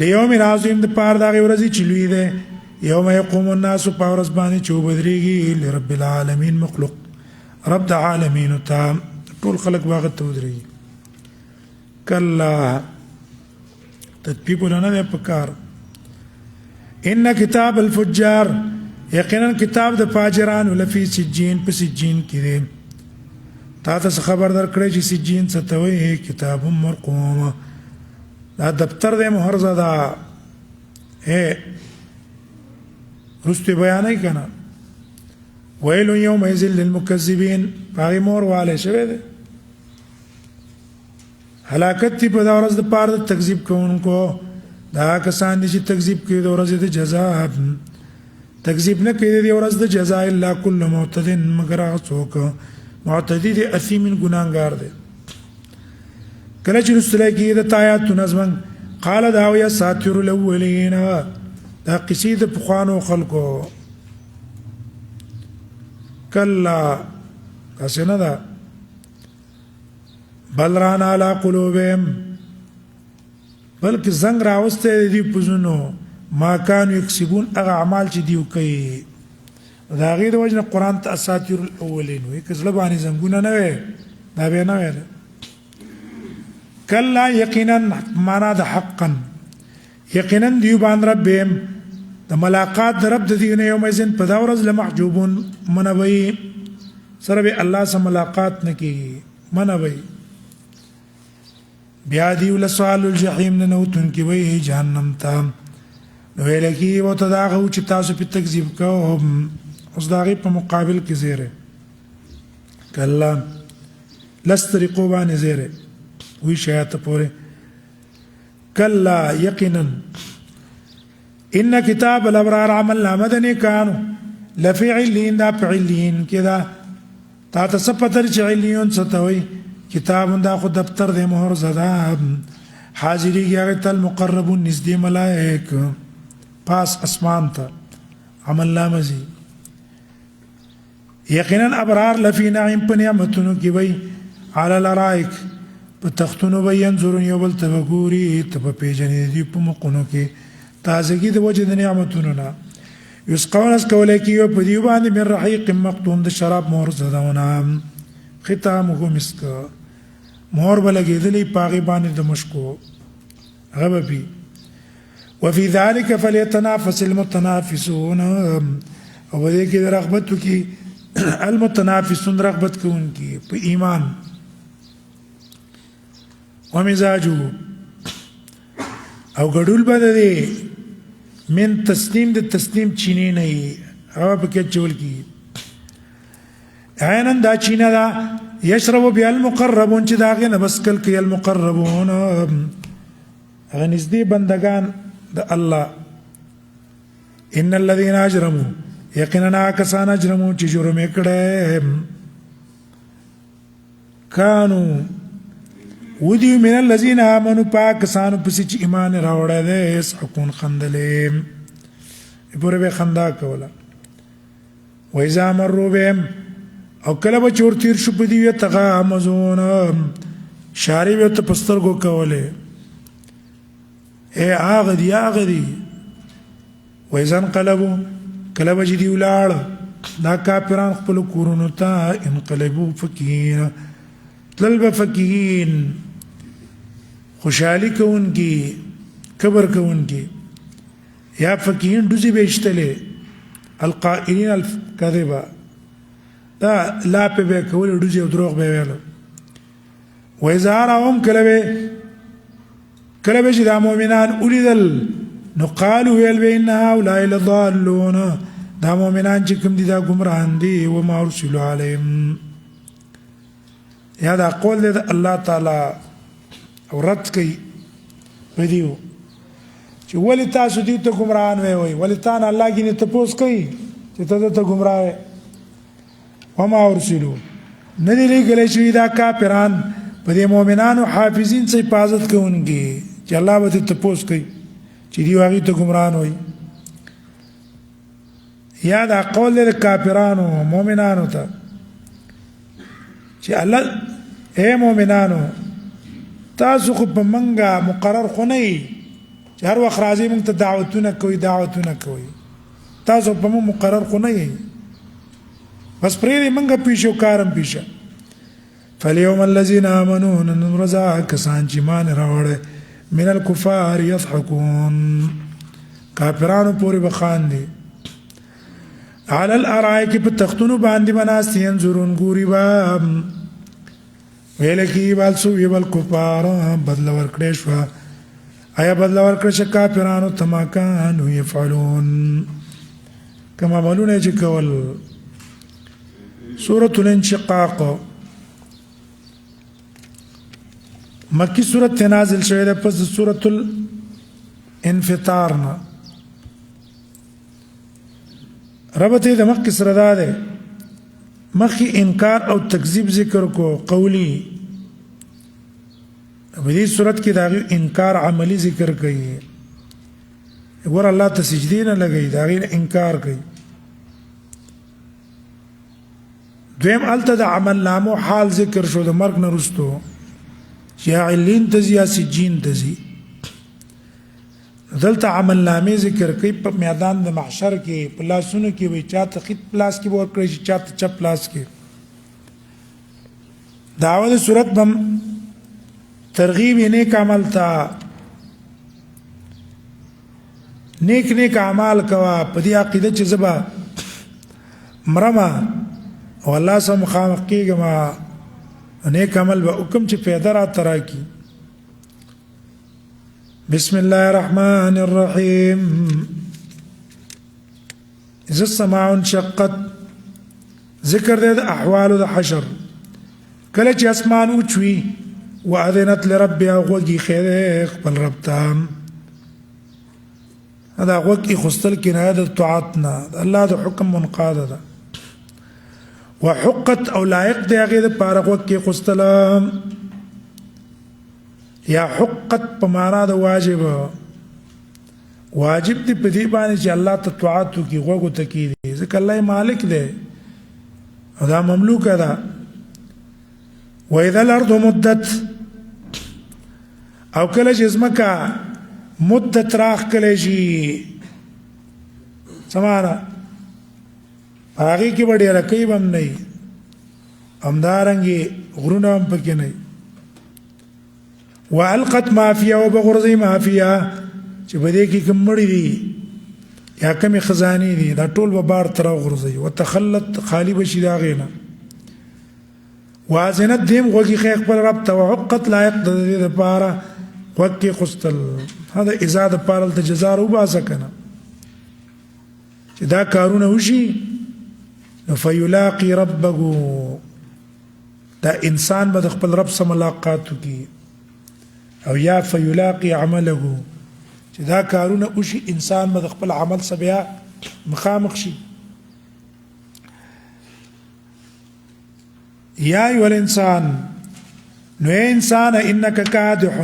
لیوم عظیم د پاره دا ورځي چې لوی ده یوم یقوم الناس پاورس باندې چوبدريږي لرب العالمین مخلوق رب العالمین تام ټول خلق واغ ته ودري کلا تطبیق لنا ده پکار ان کتاب الفجار یقینا کتاب د فاجران ولفي سجین په سجین کې دي تا ته خبر درکړی چې سجین څه ته وایي کتاب مرقوم دا دفتر د مهر زدا رست بیانای کنه ویل یوم یذل للمکذبین باغی مور والے شوه ده هلاکت په دا ورځ د پاره د تکذیب کوونکو دا کسان دي چې تکذیب کوي د ورځې د جزاء تکذیب نه کوي د ورځې د جزاء الا کل معتد مگر څوک معتدی د اثیم ګناګار دی کله چې رسول کې د آیات نظم قال دا یا ساتیر الاولین دا قصید پخوانو خلقو کلا کسنه دا بل رانا علی قلوبهم بلکې زنګ راوسته دی پزونو ما كانوا يكسبون هغه اعمال چې دیو کوي دا غیر وجنه قران ته اساطیر الاولین وي کله باندې زنګونه نه وي دا به نه وي کلا یقینا معنا د حقا یقینا دیو باندې ربهم د ملاقات د رب د دین یوم ازن په دا ورځ لمحجوبون منوي سره به الله سره ملاقات نکي منوي بیا دی ول سوال الجحیم نو تن کی وی جهنم تام نو لکی و تداغه چې تاسو په تکذیب کوم اوس داغه په مقابل کې زیره کلا لسترقوا باندې زیره وی شیات پوره کلا یقینا ان کتاب الابرار عمل مدنی کانو لفی علین دا فعلین کدا تا ته څه پته چې علیون څه ته وایي کتاب دا خو دفتر دی مهر زده حاضریږي هغې ته المقربون نږدې ملائک پاس اسمان ته عمل نامه ځي یقینا ابرار لفی نعیم په نعمتونو کې وي علی الارائک په تختونو به ینظرون یو بل ته به ګوري ته به پېژنې دي په مخونو کې تازګي د وجه د نعمتونو نه یسقون اسکولی کېږي په دې باندې من رحیق مختوم د شراب مهر زدونه ختامه مسک مهر به لګېدلی په هغې باندې د مشکو هغه به پي وفي ذلك فليتنافس المتنافسون او دې کې رغبت وکړي المتنافسون رغبت کوونکي په ایمان ومزاجه او ګډول به دی من تسلیم د تسلیم چینی نه وي هغه پکې چول کی عینا دا چینه دا یشرب بها المقربون چې دا هغې نه بس کل کوي المقربون هغه نږدې بندگان د الله ان الذين اجرموا یقینا کسان اجرموا چې جرم یې کړی کانو ودي من الذين امنوا پاکستان پسې چې ایمان راوړی دی يسحقون خندلې پورې به خندا کوله وإذا مروا بهم او کله به چور تیر شو په دې تغامزون شاري به ته پسترګو کوله اے هغه دي وإذا انقلبوا کله به چې دی ولاړ دا کافران خپل کورونو ته انقلبوا فکین تلل به فکین خوشحالی کوونکی کبر کوونکی یا فکین ډوزي به اشتلې القائلین الكذبا دا لا په به کول ډوزي او دروغ به ویل وإذا راهم کله به چې دا مؤمنان اولیدل نو قالوا ویل به ان هؤلاء لضالون دا مؤمنان چې کوم دي دا ګمراهان دي وما ارسلوا علیهم یا دا قول دی الله تعالی او رد کوي په دیو چې ولې تاسو دې ته ګمراهان وایي ولې تا نه الله کې نه تپوس کوي چې ته ته ګمراه وې وما ارسلوا نه دي لېږلی شوي دا کافران په دې مؤمنانو حافظین څه حفاظت کوونکي چې الله به دې تپوس کوي چې دیو هغې ته ګمراهان وایي یا دا قول دی د کافرانو مؤمنانو ته چې الله اے مؤمنانو تاسو خو په منګه مقرر خو نه یي چې هر وخت راځي موږ ته دعوتونه کوي تاسو په موږ مقرر خو نه یي بس پرې منګه پیشو کارم پیشه فاليوم الذين امنوا نن رضا کسان چې مان راوړل من الكفار يضحكون کافرانو پورې بخاندي على الارائك په تختونو باندې بناست ينظرون ګوري با ویلکی بالسو ویبل کفار بدل ورکړې شو آیا بدل ورکړې چې کافرانو تماکانو يفعلون کما عملونه چې کول سورة الانشقاق مکی سورت نازل شوه ده پس سورة الانفطار نه ربط د مخ سره ده مخی انکار او تکذیب ذکر کو قولی په دې صورت کې دا انکار عملی ذکر کوي ور الله ته سجدي نه لګي دا غیر انکار کوي دویم الته د عمل نامو حال ذکر شو د مرګ نه رستو یا علین تزیا سجین تزي دلته عمل نامې ذکر کوي په میدان د محشر کې پلاسونو کې وي چاته خط پلاس کې ور کړی چاته چپ پلاس کې داوود صورت بم ترغیب یې نیک عمل تا نیک اعمال کوا په دې عقیده چې زبا مرما والله سم خامخ کېږم نیک عمل به حکم چې پیدا را ترا کی بسم الله الرحمن الرحيم إذا السماء انشقت ذكر ده أحوال ده حشر کله چې اسمان اوچوي واذنت لربها غوږی خیر خپل رب ته دا غوږی خستل کنایه د طاعتنا الله د حکم منقاده ده وحقت او لایق دی هغه د پاره وکي قستلام یا حقت په معنا د واجب واجب دی په دې باندې چې الله ته طاعت کوي غوږ ته کیږي ځکه الله مالک دی او دا مملوک ده. واذا الارض مدت او کله چې ځمکه مدت راخ کله شي سمانا هغه کې وړي رکیب هم نه امدارنګي غرونه هم پکې نه والقت ما فيها وبغرزي ما فيها چې بده کې کوم مړي دي یا کوم خزانه دي دا ټول به بار تر غرزي وتخلت خالی بشي دا غینا وازنت دیم غوږی خیخ پر رب ته وحقت لایق د دې لپاره وکي قستل هذا اذا د پاره ته جزاء وباسه کنه چې دا کارونه وشي نو فیلاقی ربه دا انسان به خپل رب سره ملاقات کوي او یا فیلاقی عمله چې دا کارونه وشي انسان به خپل عمل سره بیا مخامخ شي. یا ایها الانسان نو انسان انك کادح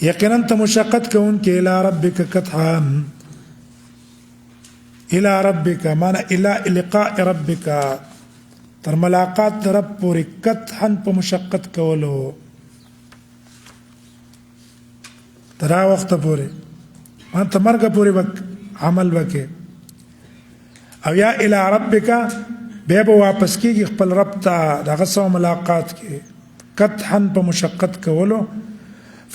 یقینا انت مشقت کون کې الى ربک کدحا الى ربک معنی الى لقاء ربک تر ملاقات رب پورې کدحا په مشقت کولو تر وخت پورې انت مرګ پورې عمل وکې او یا الى ربک بیا به واپس کېږي خپل رب ته دغه سره ملاقات کې کدحا په مشقت کولو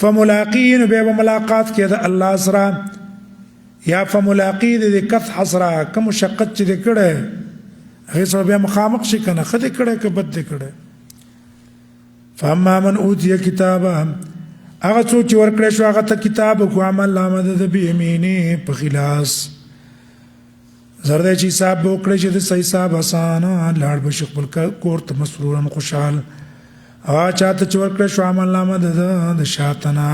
فملاقین بیا به ملاقات کې د الله سره یا فملاقی د کدح سره کوم مشقت چې کړه هغه سره بیا مخامخ شي کنه خدای کړه که بد کړه. فاما من اوتی کتابه هغه څوک چې ورکړی شو هغه ته کتاب کو عمل نامه د بیمینه په خلاص زرد چې حساب وکړي چې د صحیح حساب اسانه لاړ بشي خپل کور ته مسرورن خوشحال ا چاته چې ورکړي شو عمل نامه د شاتنا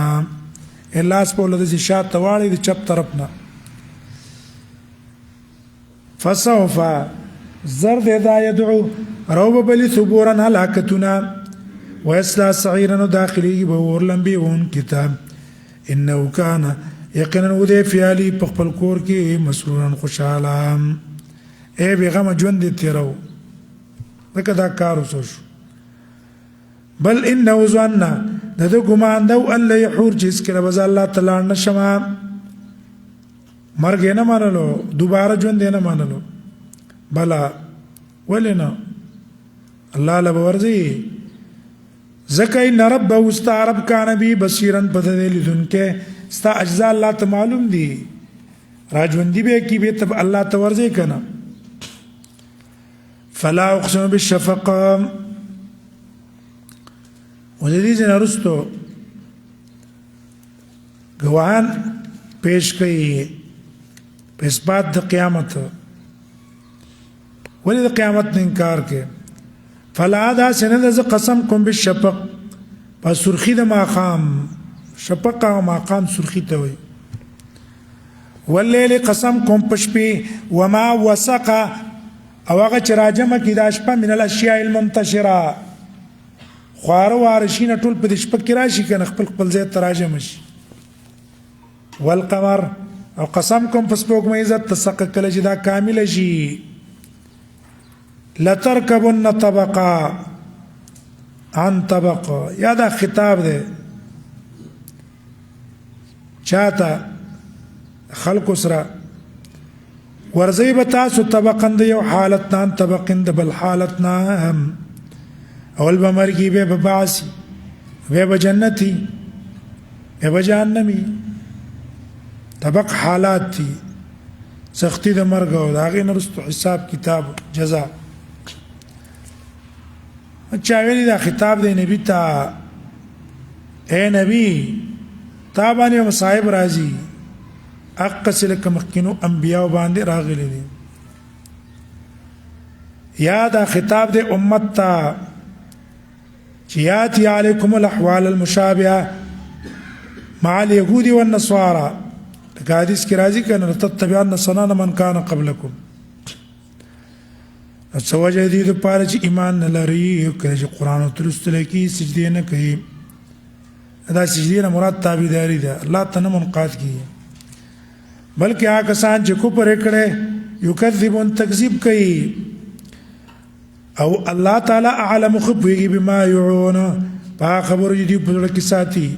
الا سپول د شات واړي د چپ طرف نه فسوف زرد دا يدعو روب بلی ثبورا هلاکتنا ويسلا سعيرا داخلي بور لمبيون کتاب انه كان یقینا ودې فیالی په خپل کور کې مسرورن خوشاله اے بیغم ژوند دې تیرو لکه دا کار وسو بل انه ظن د ګمان دو ان لا يحور چې کله بز الله تعالی نشما مرګ نه مانلو دوباره ژوند نه مانلو بلا ولنا الله له ورزي زکای رب واستعرب کان بی بصیرن بدل ذنکه ستا اجزاء الله ته معلوم دي راجوندی به کی به تب الله ته ورزي کنه. فلا اقسم بالشفق ولذي جنرستو گواهان پیش کړي په اثبات د قیامت ولې د قیامت نه انکار کې فلا دا سند ز قسم کوم بالشفق په سرخی د ماقام شفق او ماقام سرخی ته وي والليل قسم کوم پشپی وما وسق او هغه چې راجمه کې د شپه من الاشیاء المنتشره خوار وارشین ټول په دې شپه کې راشي کنه خپل ځای تراجم شي والقمر او قسم کوم پس په کومه عزت تسق کله چې دا کامل شي لتركبن طبقا عن طبقا یا دا خطاب ده چاته خلق سره ورزي بتاسو طبقن د یو حالت نان طبقن د بل حالت نام اول بمرګي به بباسي به بجنتي به بجهنمي طبق حالات دي سختي د مرګ او داغه نرستو حساب کتاب جزاء اچھا ویلی دا خطاب دی نبی تا اے نبی تابانی و مصائب رازی اقصل کمخینو انبیاء باندې راغلی دي یا دا خطاب دی امت تا چیاتی علیکم الاحوال المشابهه مع اليهود والنصارى حدیث کی راضی کنه تتبعن سنن من کان قبلکم سوجه دې دپاره چې ایمان نه لري کله چې قرآن ولوستلی کي سجدې نه کوي دا سجدې نه مراد تابعداري ده الله ته نه منقاد کیږي بلکې هغه کسان چې کفر یې کړی یکذبون تکذیب کوي او الله تعالی اعلم خو پوهېږي بما یوعون په هغه خبرو چې دوی په زړه کې ساتي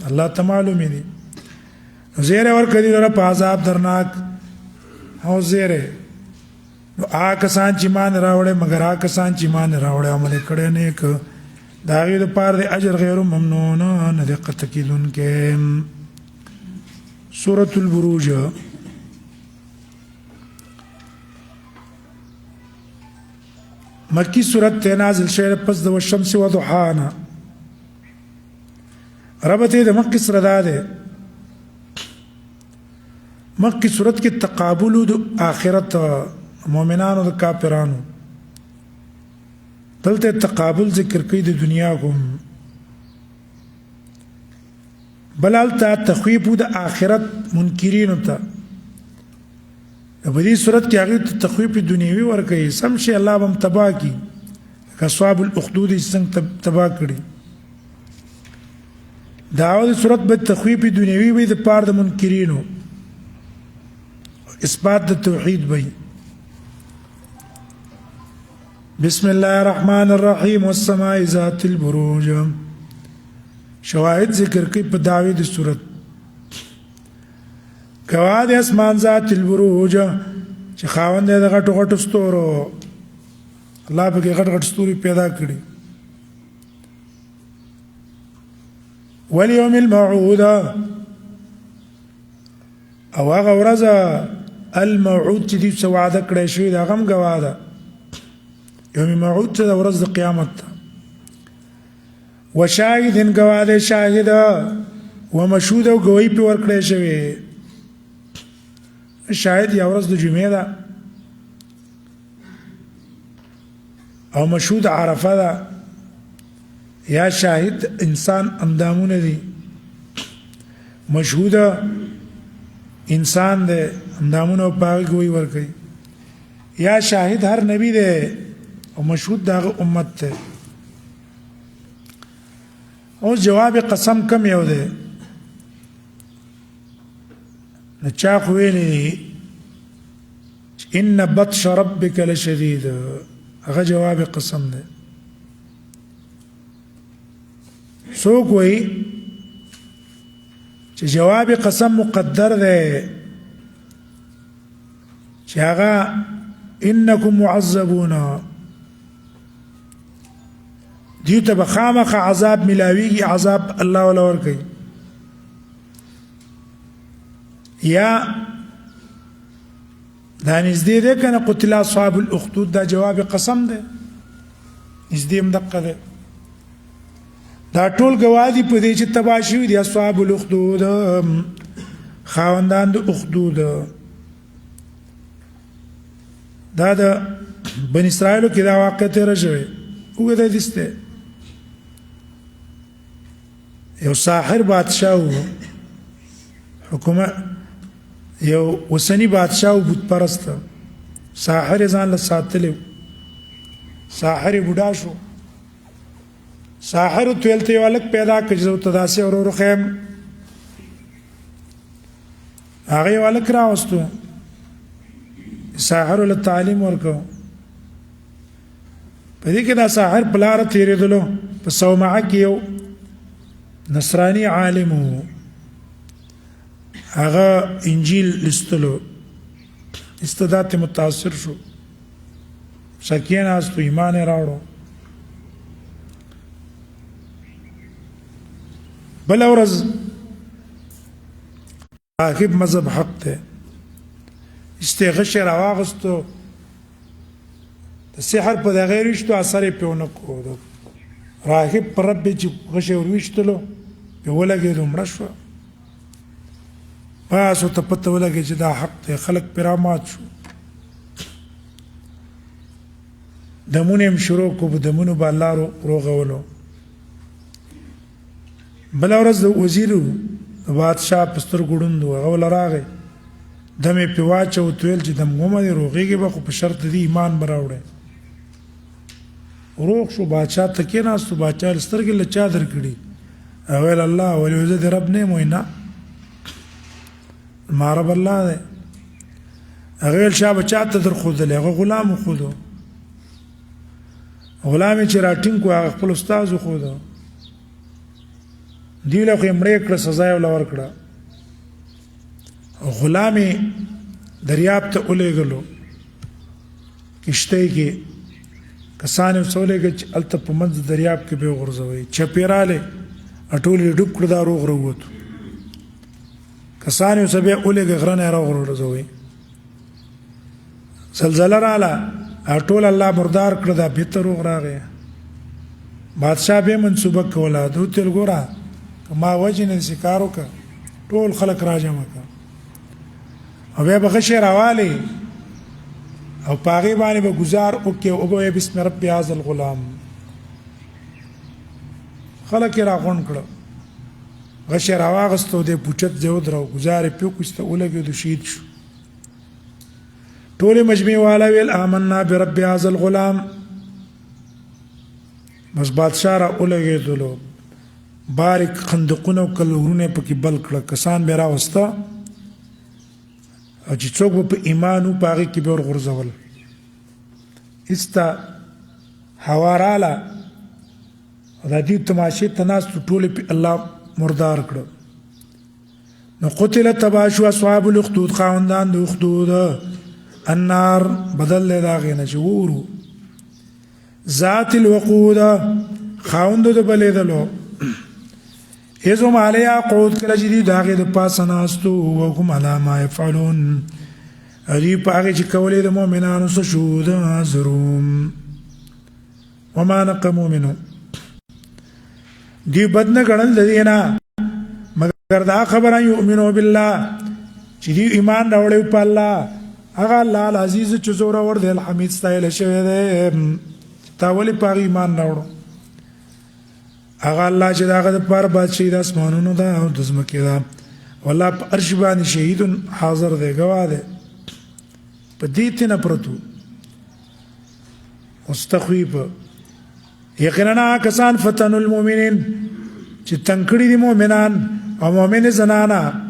الله ته معلومې دي نو زیری ورکړي لره په عذاب درناک او زیری نو هغه کسان چې ایمان راوړی مګر هغه کسان چې ایمان راوړی عمل یې کړی نیک د هغې دپاره د اجر غیر ممنون نه دی قطع کېدونکی سورة البروج مکی صورت ته نازل شوی پس د والشمس وضحاها ربط یې د مخکې سره دا دی مخکې صورت کې تقابل د آخرت مؤمنانو د کافرانو دلته تقابل ذکر کوي د دنیا کوم بل هلته تخویف د آخرت منکرینو ته په دې صورت کې هغې ته تخویف دنیوي ورکوي سم شي الله به هم تباه کړي لکه اصحاب الاخدود یې څنګه تباه کړي دعوه د صورت به تخویف دنیوي وي د پاره د منکرینو اثبات د توحید وي بسم الله الرحمن الرحیم والسماء ذات البروج شواهد ذکر کوي په دعوی د صورت گواه د اسمان ذات البروج چې خاوند د غټو غټو ستورو الله پکې غټ غټ ستوري پیدا کړي والیوم الموعود او هغه ورځ الموعود چې دې څه وعده کړی شوي د هغه هم ګواه ده یوم موعود څه ده ورځ د قیامت ده وشاهد ګواه دی شاهد ومشهود او ګوهي پې ورکړی شوی شاهد یا ورځ د جمعې ده او مشهود عرفه ده یا شاهد انسان اندامونه دي مشهود انسان دی اندامونه په هغې ګوهي ورکوي یا شاهد هر نبی دی او مشهود د هغه امت دی اوس جواب قسم کم یو دی نو چا خو ویلی ان بطش ربک لشدید هغه جواب قسم دی څوک وایي چې جواب قسم مقدر دی چې هغه انکم معذبون دیو ته به خامخا عذاب ملاویږي عذاب الله ولا ورکوي یا دا نږدې دی که نه قتل اصحاب الاخدود دا جواب قسم دی نږدې هم دقه دی دا ټول ګواه دي په دې چې تباه شوي دي اصحاب الاخدود خاوندان د اخدود دا د بني اسرائیلو کې دا واقع تېره شوې اوږده حدیث دی یو ساحر بادشاه و حکومت یو وسنی بادشاه و بت پرسته ساحر یې ځان له ساتلی ساحر یې بوډا شو ساحر ورته ویل ته یو هلک پیدا کړه چې زه ورته داسې ورو ورو ښیم هغه یو هلک راوستو ساحر له تعلیم ورکو په دې کې دا ساحر په لاره تېرېدلو په صومعه کې یو نصرانی عالم و هغه انجیل لستلو استعداد متاثر شو سکیناستو ایمان یې راوړو بله ورځ راهب مذهب حق دی استغش راواغستو د سحر په دغه رښتو اثر یې پې ونه کړو راهب پر رب چې غش یې ورویشتلو پې ولګېدو مړه شوه بس ورته پته ولګېد چې دا حق دی خلک پې رامات شو دمونه یې هم شروع کړو په دمونو به الله روغولو بله ورځ د وزیر د بادشاه په سترګو ړوند و هغه له راغی دم یې پې واچو ورته ویل چې دم ومه دی روغېږي به خو په شرط دی ایمان به راوړی روغ شو بادشاہ ته کېناستو بادشاہ سترګې له چا درکړي ویل الله ولې زه د رب نه یم وایي نه ما رب الله دی هغه ویل شا به چا ته درښودلی هغه غلام وښودو غلام یې چې راټینګ کړو هغه خپل استاذ وښودو دوی له خو یې مړې کړه سزا یې ورله ورکړه غلام یې دریاب ته ولېږلو کشتۍ کې کسان یې ورڅ ولېږه چې هلته په منځ دریاب کې به یې وغورځوئ چپېرالی ټول یې ډوب کړه دا روغ راووتو کسان یې ورڅ بیا ولېږه غره نه یې راوغورځوئ زلزله راله ټول الله مردار کړه دا بېرته روغ راغی بادشاه بیا منصوبه کوله ده ورته ویل ګوره که ما وجنې داسې کار وکړه ټول خلک راجمع کړه او بیا به غشی راوالی او په هغې باندې به ګزار وکړي او به بسم رب هذا الغلام خلک یې راغونډ کړه غشی راواغستو دی پوچت ځای ودرو ګزار یې پې وکړو ولګېدو شهید شو ټولې مجمع والا ویل آمنا برب هذا الغلام بس بادشاه را ولګېدلو باریک خندقونه او کلورونه پکې بل کړه کسان به راوسته او چې څوک به په ایمان و په هغې کې به ورغورځول ایسته هوا راله او دا دوی تماشې ته ناستو ټولې په الله مردار کړه نو قتل تباه شو اصحاب الاخدود خاوندان د اخدود النار بدل دی د هغې نه چې وورو ذات الوقود خاوندو د بلېدلو اذ هم علیها قعود کله چې دوی د هغې د پاسه ناستو وهم علی ما یفعلون او دوی په هغې چې کولې د مؤمنانو څه شو د زروم وما نقموا منهم دوی بد نه ګڼل د دې نه مګر دا خبره یؤمنو بالله چې دوی ایمان راوړی په الله هغه الله العزیز چې زورور دی الحمید ستایلی شوی دی تا ولې په هغه ایمان راوړو هغه الله چې د هغه دپاره بادشاهي د اسمانونو ده او د ځمکې ده والله په عرش باندې شهید حاضر دی ګواه دی په دې ته نه پرتو اوس تخویف یقینا کسان فتنوا المؤمنین چې تنګ کړي دي مؤمنان او مؤمنې زنانه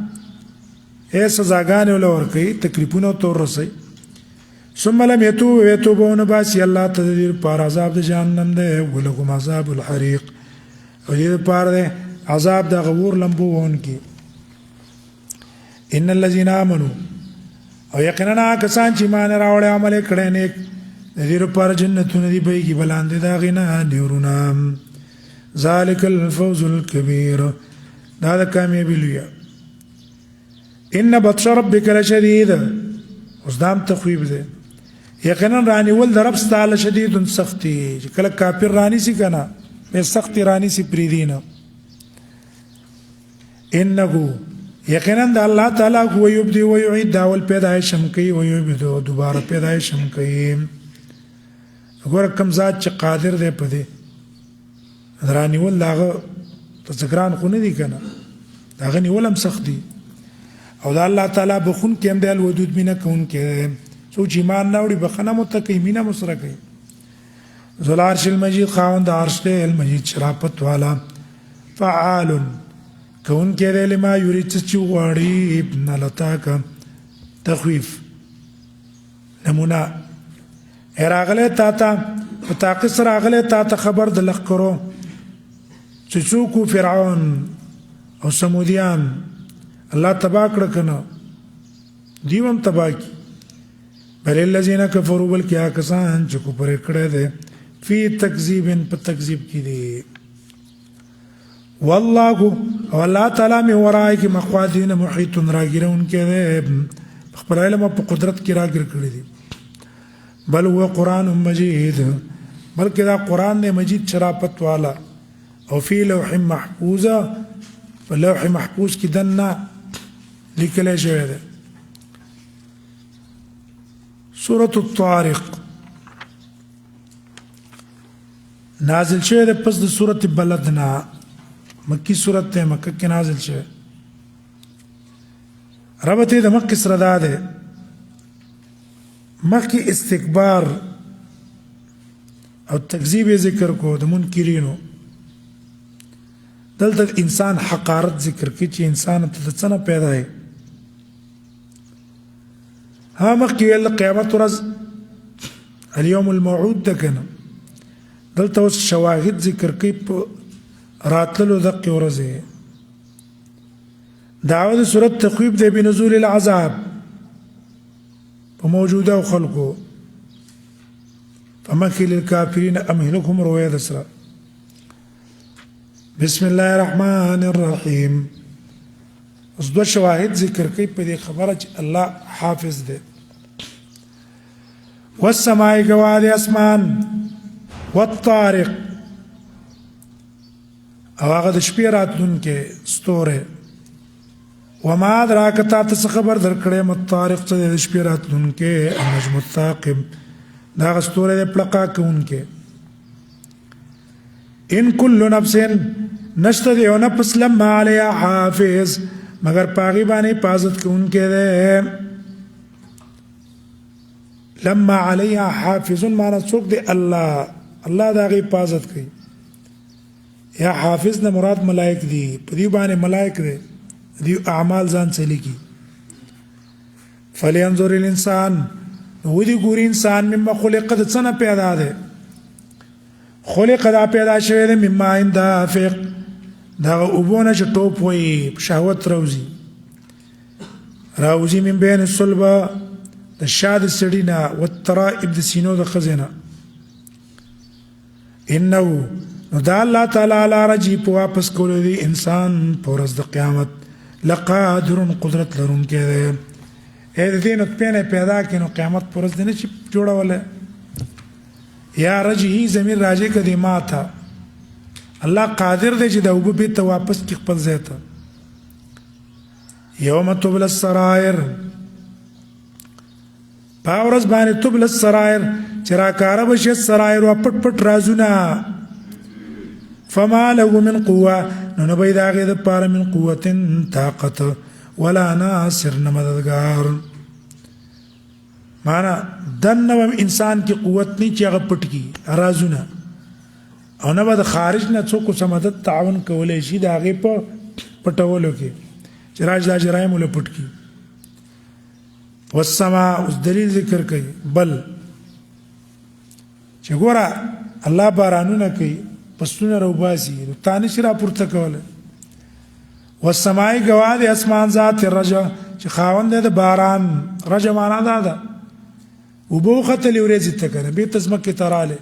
سزاګانې ورله ورکوي تکلیفونه ورته ورسوي ثم لم یتوبوا ویتوبوا ونباسي الله ته د دې لپاره عذاب د جهنم دی ولهم عذاب الحریق او دې لپاره دی عذاب د غور لمبو وونکي ان الذين امنوا او یقینا کسان چې ایمان راوړی عمل یې کړی نیک د دې لپاره جنتونه دي بهیږي به لاندې د هغې نه ډېرونه ذلک الفوز الکبیر دا د کامیابي لویه ان بطش ربک لشدید اوس دا هم تخویب دی یقینا رانیول د رب ستا لشدید سختي چې کله کافر رانیسي که نه بیا سختي رانیسي پرېږدي نه انه یقینا د الله تعالی هو یبدي و یعید دا اول پیدایش هم کوي و یعید دوباره پیدایش هم کوي ګوره کوم ذات چې قادر دی په دې رانیول د هغه څه ګران خو نه دي که نه د هغه نیول هم سخت دي او د الله تعالی بخونکی هم دی الودود مینه کوونکی دی څوک چې ایمان نه وړي بخښنه مو ته کوي مینه مو سره کوي ذو العرش المجید خاوند عرش دی المجید شرافت والا فعال کوونکی دی لما یرید څه چې غواړي ابن لتاکه تخویف نمونه راغلی تا ته په تاقص راغلی تا ته خبر د لښکرو چې څوک فرعون او سمودیان الله تبا کړه که نه دوی هم تبا کړي بل الذین کفروا بلکې هغه کسان چې کفر یې کړی دی فی تکذیب په تکذیب کې دي والله او الله تعالی من ورائکم مخوا دین محیط راګیرونکی دی په خپل علم او په قدرت کې راګیر کړي دي بل هو قرآن مجید بلکې دا قرآن دی مجید شرافت والا او فی لوح محفوظه په لوح محفوظ کې دننه لیکلی شوی دی سورة الطارق نازل شوی دی پس د سورة بلد نه مکی سورت دی مکه کې نازل شوی ربط یې د مخکې سره دا دی مخکې استکبار او تکذیب ذکر کو د منکرینو دلته انسان حقارت ذکر کی چې انسان ته څنګه پیدا ہے ها مخکې ویل قیامت ورځ اليوم الموعود ده کنه دلته اوس شواهد ذکر کوي په راتللو دقې ورځې دعوه د صورت تخویب دی بنزول العذاب په موجوده خلقو فمثل الكافرين امهلكم رويد اسرا بسم الله الرحمن الرحيم اوس دوه شواهد ذکر کوي په دې خبره چې الله حافظ دی والسماء گواه د اسمان والطارق او هغه د شپې راتلونکې ستوره وما ادراک تا ته خبر درکړې مطارق څه د شپې راتلونکې النجم الثاقب دا ستوره د پړقا کوونکې ان كل نفس نشته دی او نفس لما علیها حافظ مگر پاغي باندې حفاظت کوونکې ده لما علیها حافظ معنا څوک دی الله دا غي حفاظت کوي یا حافظ نه مراد ملائک دي په دې باندې ملائک دي دی اعمال ځان چلی کی فلینظر الانسان ودي ګور انسان مما خلق د څنګه پیدا ده خلق دا پیدا شوی ده مما عند فق دا وبونه چې ټوپ وي شهوت راوزی من بین الصلبه د شاد سړینا والترائب د سینو د خزینه انه نو دا الله تعالی علی رجی په واپس کولو دی انسان په ورځ د قیامت لقادر قدرت لرونکی دی اې دې نو پیدا کینو قیامت پر ورځ نه شي جوړوله یا رجی زمين راځي کدي ما تا الله قادر دی چې دا وب به ته واپس کی خپل ځای ته یوم تبل السرائر پاورز باندې تبل السرائر چرا کار بشي السرائر و پټ پټ رازونه فما له من قوه نو بيدا غي د پار من قوه طاقت ولا ناصر مددگار معنا دنو انسان کی قوت نه چې هغه پټ کی رازونه او نه به خارج نه څوک سمدد تعاون کولای شي دا غي په پټولو کې چې راج دا جرایم له پټ کی والسما اوس دلیل ذکر کوي بل چې ګوره الله بارانونه کوي پسونه روباسي تانه شرا پورته کوله والسماء گواه د اسمان ذات الرجا چې خاوند د باران رجا معنا ده وبو خطل وريز تکنه به تزمکه تراله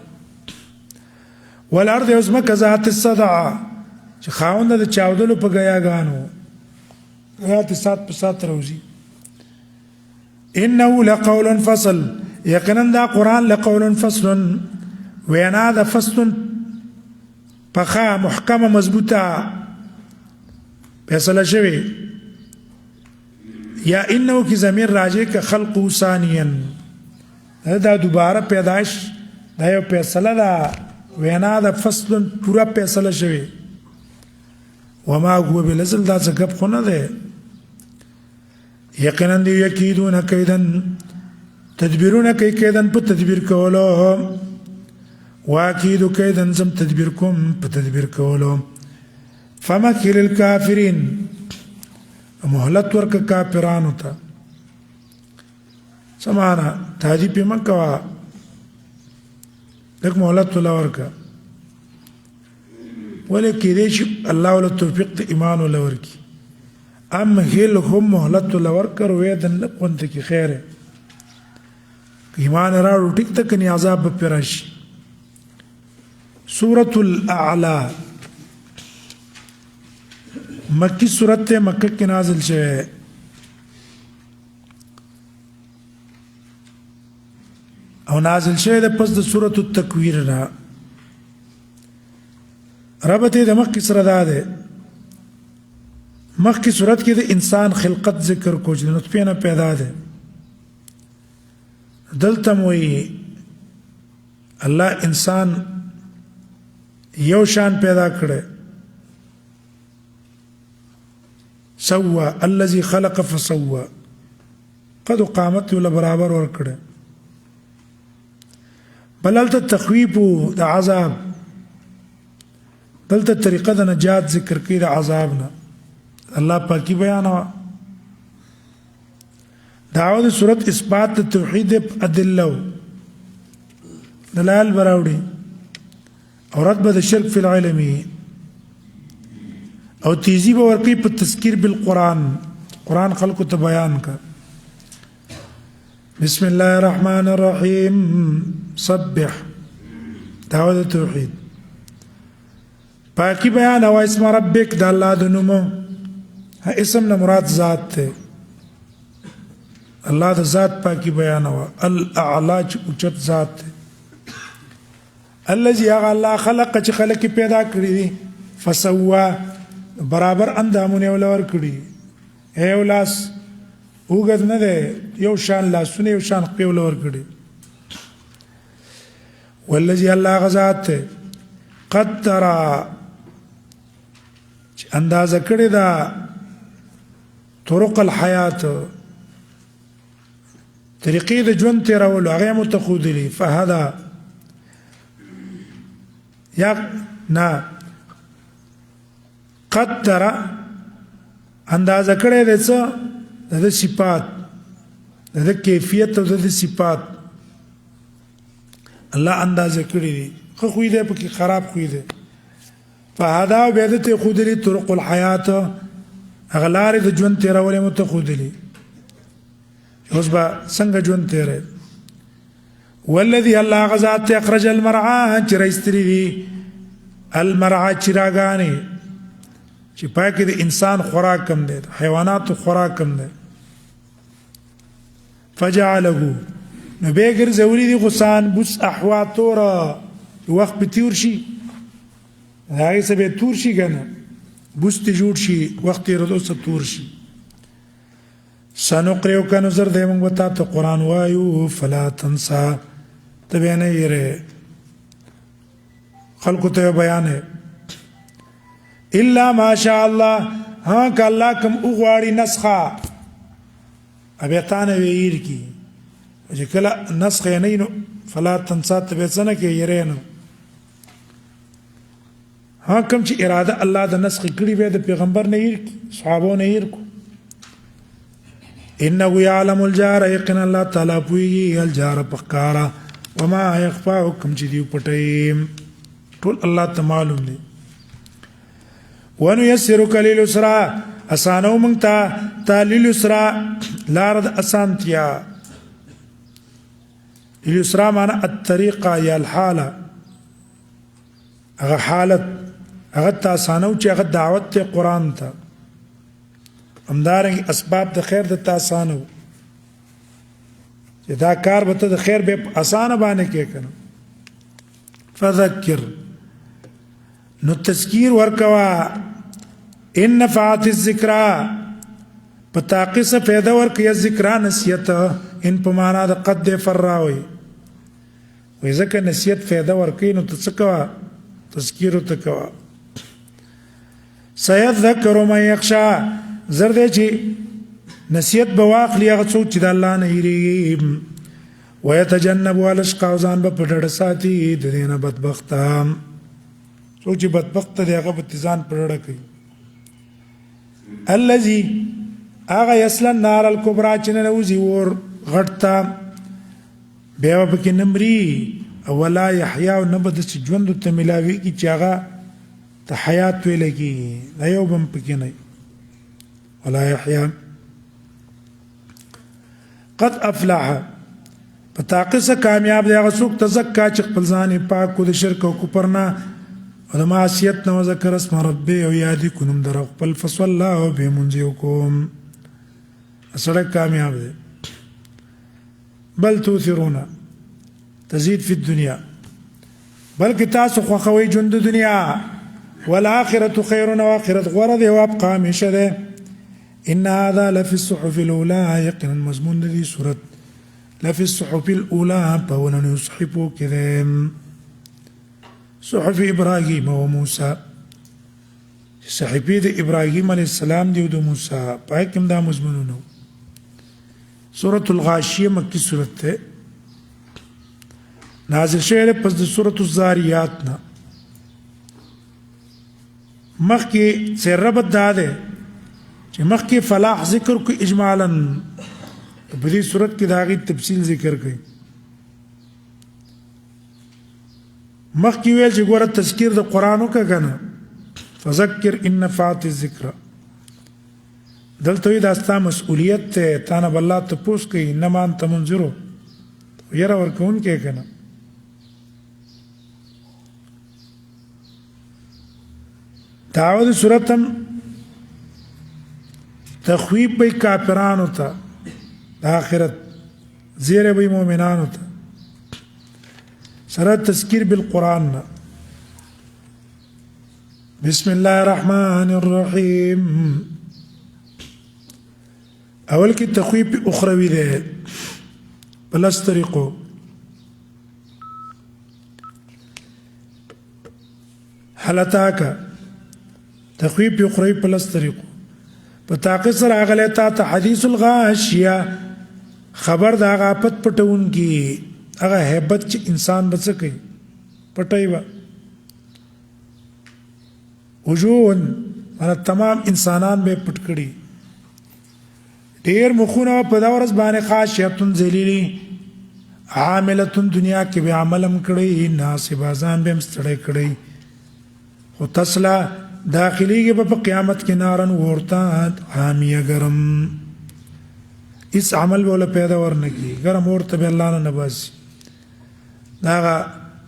والارض یزمکه ذات الصدع چې خاوند د چاودلو په غیاګانو ذات سات په سات روزي انه لقول فصل یقینا دا قران لقول فصل وینا دا فصل پخا محکمه مضبوطه فیصله شوی یا انه کی ضمیر راجع ک خلق ثانیا دا دوباره پیدائش دا یو فیصله دا وینا دا فصل پورا فیصله شوی وما هو بالازل دا څنګه خو نه ده یقینا دی یکیدون کیدن تدبیرون کیدن په تدبیر کولو واکید کیدن زم تدبیر کوم په تدبیر کولو فمثل الكافرین مهلت ورک کافرانو ته سمانا تعذیب مکوا لك مهلت ولا ورکا ولکه دې الله ول توفیق ته ایمان ولا ورکی ام هل هم مهلت ولا ورکر وېدن قنت کی خیره ایمان راړو ټیک ته کني عذاب به پرش سورۃ الاعلى مکی سورت مکہ کی نازل شوه او نازل شوه د پس د سورۃ التکویر را ربط د مکه سره ده مکه سورت کې د انسان خلقت ذکر کو چې نطفه نه پیدا ده دلته موي الله انسان یو شان پیدا کړي سوى الذي خلق فسوى قد قامت له برابر ور کړه بل هلته تخویف د عذاب، دلته طریقه د نجات ذکر کوي د عذاب نه. الله پاکي بیانوه. دعوه د صورت اثبات د توحید ادله دلائل براوړي او رد به د شرک فی العلم او تیزی به ورکوي په تذکیر بالقرآن، قرآن خلقو ته بیان کا. بسم الله الرحمن الرحیم. سبح دعوه د توحید. پاکی بیان او اسم ربک د الله د نومو. اسم نه مراد ذات ته، الله د ذات پاکی بیان او الاعلى اوچت ذات ته. الذي الله خلق چې خلق پیدا کړی دي، فسوا برابر اندامونه ولور کړی. ایو لاس وګد نه ده، یو شان لاسونه یو شان خپل ولور کړی. والذي الله غزات قدر اندازه کړی دا طرق الحیات، طریقې د ژوند تیرولو هغه متخودلی. فهذا یا نه قدر اندازه کړی دی څه د صفات، د کیفیت او د صفات الله اندازه کړی دی. خو خوی دی پکې خراب خوی دی. فهذا بيدته خودلی طرق الحیات، اغلار د ژوند تیرولې متخودلی. اوس به څنګه ژوند تیرې. والذي الله غزات اخرج المرعى چې راستری دی المرعى چراغانی چې پاکي د انسان خوراک کم دی، حیوانات خوراک کم دی. فجعله نو به ګرځولې دي غسان بوس احوا تورا وخت به تور شي، هغه څه به تور شي کنه، بوس ته جوړ شي، وخت یې ردو څه تور شي. سنقرئك نظر دې موږ وتا ته قران وایو فلا تنسى، ته به نه یې خلق ته بیان ہے. الا ما شاء الله، ها ک الله کوم وغواړي نسخه ابي تانه ویل کی چې کله نسخه نه نو فلا تنسى ته به څنګه کې یې نه. ها کوم چې اراده الله د نسخ کړي به د پیغمبر نه یې صحابو نه یې کو. انه يعلم الجار، يقين الله تعالی پوي الجار پکارا وما يخفى حکم چې دی پټي ټول الله ته معلوم دي. ونيسرك لليسرى، اسانو مونږ ته لليسرى لار د اسانتیا. اليسرى معنی الطريقه یا الحاله، هغه حالت هغه ته اسانو چې هغه دعوت ته قران ته همدارنګ اسباب د خیر د تاسانو چې دا کار به ته د خیر به اسانه باندې کې کنه. فذكر نو تذکیر ورکوا ان نفعت الذکرى، پتاقص پیدا ورکیا ذکر نصیحت. ان په معنا د قد فراوي وې ځکه نصیحت پیدا ورکې نو ته څه کوا تذکیر ته کوا. سيذكر من يخشى، زرد چې نصیحت بواخلی هغه څوک چې د الله نه یریږي. ويتجنب الاشقى، ځان به په ډډه ساتي د دې نه بدبخت. څوک چې بدبخت دی هغه به ځان په ډډه کوي. الذي هغه يصلى النار الكبرى، چې نه وځي ور غټه بیا به کې نمري او ولا يحيى، او نه به د ژوند ته ملاوي کی چې هغه ته حیات ویل کی دا یو بم پکې نه ولا يحيى. قد افلح، پتاقص کامیاب دی هغه څوک تزکا چې خپل ځان پاک کو د شرک او کفر نه او د معصیت نه، ذکر اسم ربي او یاد کو نوم در خپل. فصل الله به منذکم، سره کامیاب دی. بل توثرون تزيد في الدنيا، بلکې تاسو خوښوي ژوند د دنیا. والآخرة خير، واخرت غوره دی او ابقى همیشه ده. ان هذا لفي الصحف الاولى، يقينا مضمون دي سوره لفي الصحف الاولى، پهونو صحفو کې ده صحف ابراهيم و موسى، صحیفه د ابراهيم عليه السلام دی او د موسی پای کوم دا مضمونونه. سوره الغاشیه مکی سورته نازل شوی دی پس د سورة الزاریات نه. مخکې څه ربط دا دی چې مخکې فلاح ذکر کو اجمالا، په دې صورت کې د هغې تفصیل ذکر کوي. مخکې ویل چې ګوره تذکیر د قرآن وکړه که نه، فذکر ان نفعت الذکر. دلته وایي دا ستا مسؤلیت دی، تا نه به الله تپوس کوي، انما انت منذر، یره ورکوونکی که نه. دعوه د صورت هم تخویب به کافرانو ته د آخرت، زیری به مؤمنانو ته، سره تذکیر بالقرآن نه. بسم الله الرحمن الرحیم. اول کې تخویب اخروی دی په لس طریقو. هل اتاک تخویب اخروی په لس طریقو. په تاقید سره راغلی تا ته حدیث الغاشیه، خبر د هغه آفت پټونکي، هغه هیبت چې انسان به څه کوي، پټوي به. وجوه مانا تمام انسانان به پټ کړي. ډېر مخونه په دا ورځ باندې خاشعتون ذلیلي، عاملتون دنیا کې به عملم کړی، ناصبه ځان به هم ستړی کړی. خو تسلا داخليږي په قیامت کې نارن ورته حامیه ګرم، اس عمل ولا پیدا ورنکي، ګرم ورته به الله نه نباسي. دا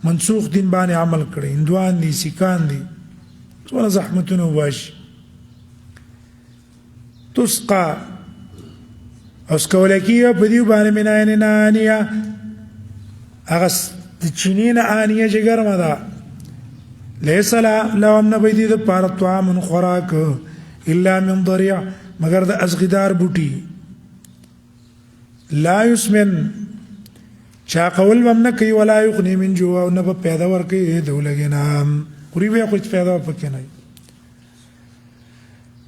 منسوخ دین باندې عمل کړي، هندوان دي، سیکان دي، څونه زحمتونه وباشي. تسقى اوس کولی کېږي په دې باندې من عین آنیه، هغه د چیني نه آنیه چې ګرمه ده، لیس لهم نه به دي دپاره طعام خوراک الا من ضریع، مگر د ازغدار بوټي، لا یسمن چاقول به هم نه کوي، ولا یغني من جوع، او نه به پیدا ورکوي د ولږې نه، خوري به یې خو هېڅ پیدا پکې نه وي.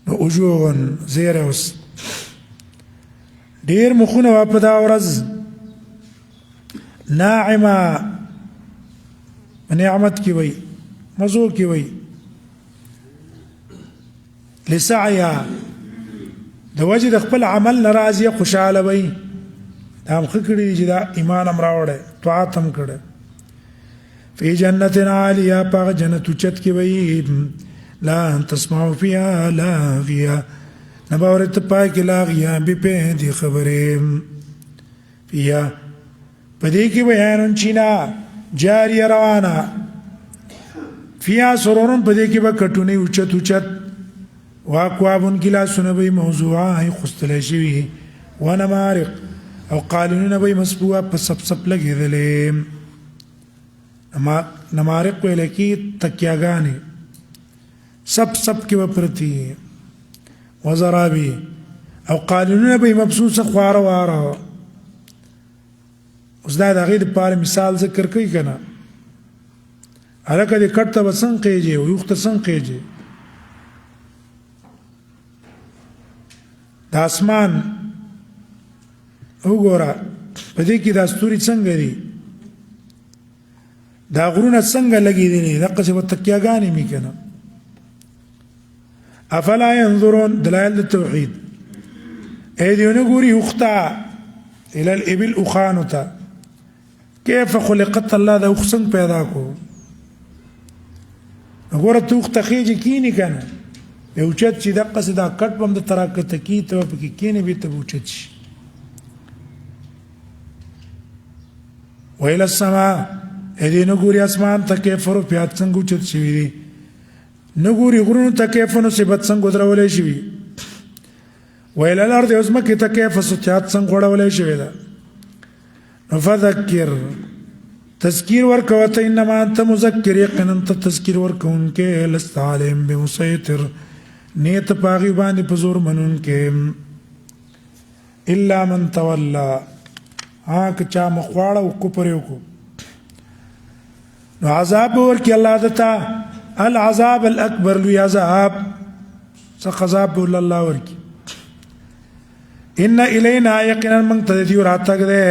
نو وجوه زیری اوس ډېر مخونه وه په دا ورځ ناعمه، نعمت کې وی، مزو کې وی، لسعیا د وجه د خپل عمل نه راضیه خوشحاله وی. دا هم ښه کړي چې دا ایمان هم راوړی، طاعت هم کړی. فی جنت عالیه، په هغه جنت اوچت کې وی، لا تسمعوا فیها لاغیه، نه به اورې ته پای کې لاغیه بې پندې خبرې. فیها په دې کې بیانون چینا جاریه روانه، فیها سرورون په دې کې به کټونې اوچت اوچت، واکوابون ګیلاسونه به یې موضوعه خوستلی شوي، ونمارق او قالینونه به یې مسبوعه په سپ سپ لګېدلې. نمارق ویل کې تکیاګانې سب سب کې به پرتې، وزرابي او قالینونه به یې مبسوسه خواره واره. اوس دا د هغې دپاره مثال ذکر کوي که نه، هلکه دې کټ ته به څنګه خېجې، یوخ ته څنګه خېجې. د اسمان وګوره په دې کې دا ستوري څنګه دي، دا غرونه څنګه لګېدلي، دقسې به تکیاګانې مې که نه. افلا ينظرون دلائل التوحید. ای دیونه ګوري اوښ ته، الى الابل اوښانو ته، کیف خلقت الله، دا اوښ څنګه پیدا کو. ګوره ته اوښ ته خېجې کینې که نه، بیا اوچت شي، دقسې دا کټ به هم د تراکته کي، ته به پکې کینې، بېرته به اوچت شي. ویل السما، ای دې نه ګوري اسمان ته کیف رفعت، څنګه اوچت شوي دي، نه ګوري غرونو ته کیف نصبت، څنګه ودرولی شوي. ویل الارض، او ځمکې ته کیف سطحت، څنګه غوړولی شوې ده. نو فذکر تذکیر ورکوه ته، انما انت مذکر، یقینا ته تذکیر ورکوونکی، لست علیهم بمسیطر، نیت په هغې باندې په زور منونکی. الا من تولا، که چا مخ واړه او کفر یې وکړو، نو عذاب به ورکړي الله دته، العذاب الاکبر، لوی عذاب، څه عذاب به الله ورکړي. ان الینا، یقینا موږ ته د دې راتګ دی،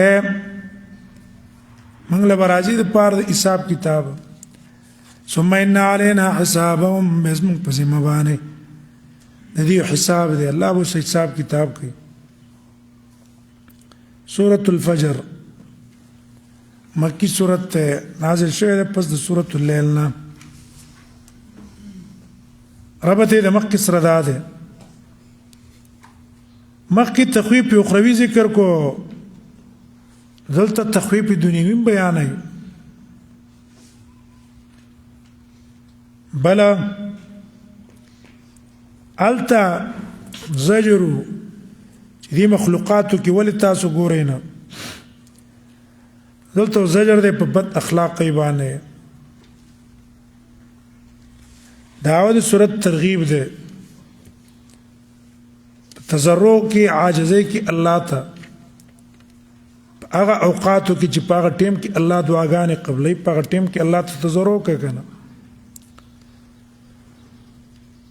موږ له راځي د پاره د حساب کتاب ثم ان علينا حسابهم بزم پسې مبانه د دې حساب دی الله به حساب کتاب کوي سورة الفجر مکی سورت نازل شوه ده پس د سورة اللیل نه ربط د مکی سره ده مکی تخویف اخروی ذکر کو دلته تخویف دنیوی بیان ہے بلا التا زجرو دې مخلوقاتو کې ولې تاسو ګورئ نه دلته زجر دی په بد اخلاقی باندې دعوه د صورت ترغیب ده تضرع کې عاجزۍ کې الله ته هغه اوقاتو کې چې په هغه ټیم کې الله دعاګانې قبلې په هغه ټیم کې الله ته تضرع کوي کنه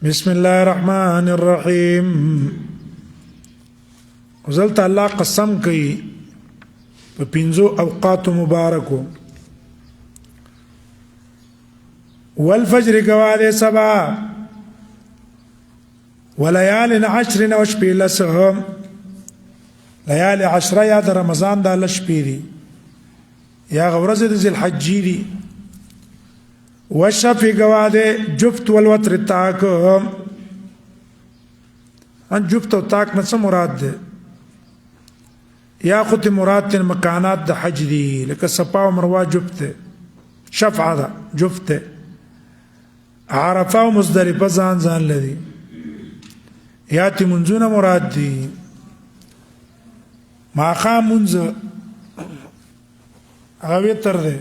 بسم الله الرحمن الرحیم وزلت الله قسم کوي په پنځو اوقات مبارکو والفجر گواده سبا وليال عشر وشبه لسهم ليالي عشره یا د رمضان دا لشبه دي یا غورز د ذی الحجې دي والشفع گواده جفت والوتر تاک ان جفت و تاک نه څه مراد ده یا خود مراد تن مکانات د حج دي لکه صفا او مروه جفت شفع ده جفت عرفه او مزدلفه ځان ځان لدی یاتی منځونه مراد دي ماخام منځ هغه تر ده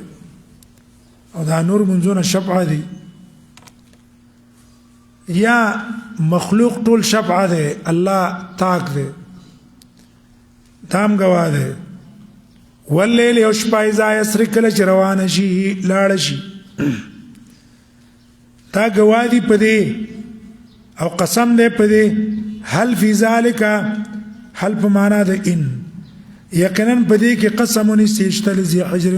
او دا نور منځونه شفع دي یا مخلوق ټول شفع ده الله تاک ده تام گواه ده واللیل او شپه اذا یسر کله چې روانه شي لاړ شي تا گواه دي پدې او قسم دې پدې هل فی ذالک هل په معنا ده ان یقینا پدې کې قسم نسیشتل ذی حجر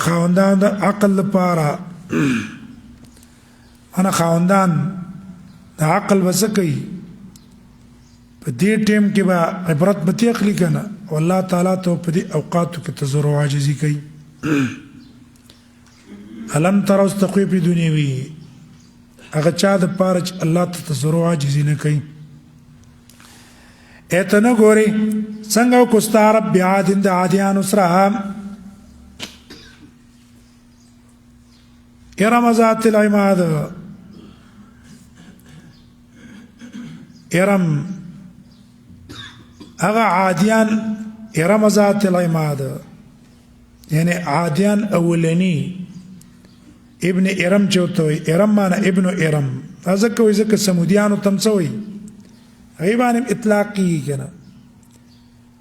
خاوندان د عقل لپاره انا خاوندان د عقل وسکي په دې ټیم کې به عبرت به تخلی کنه والله تعالی ته په دې اوقاتو کې تزرع عاجزي کوي الم ترى استقوی په دنیوي هغه چا د پاره چې الله ته تزرع عاجزي نه کوي اته نه ګوري څنګه کو ستاره بیا د عادیان سره ارم ذات العماد ارم هغه عادیان ارم ذات العماد یعنی عادیان اولنی ابن ارم چوتوي ارم معنا ابن ارم ځکه وي ځکه سمودیانو تمسوي غیبان اطلاقی کنه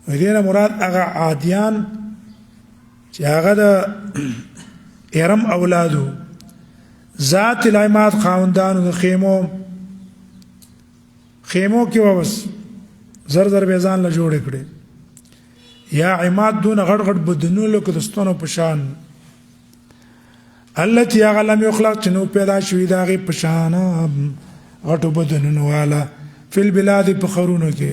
ودینه مراد هغه عادیان چې هغه د ارم اولادو ذات العماد خاوندانو د خیمو کې وبس زر زر بیزان له جوړ کړي یا عماد دون غړ غړ بدنو له کدستونو پشان التي غلم يخلق چنو پیدا شوی داغه پشان غټو بدنو والا فی البلاد بخرونو کې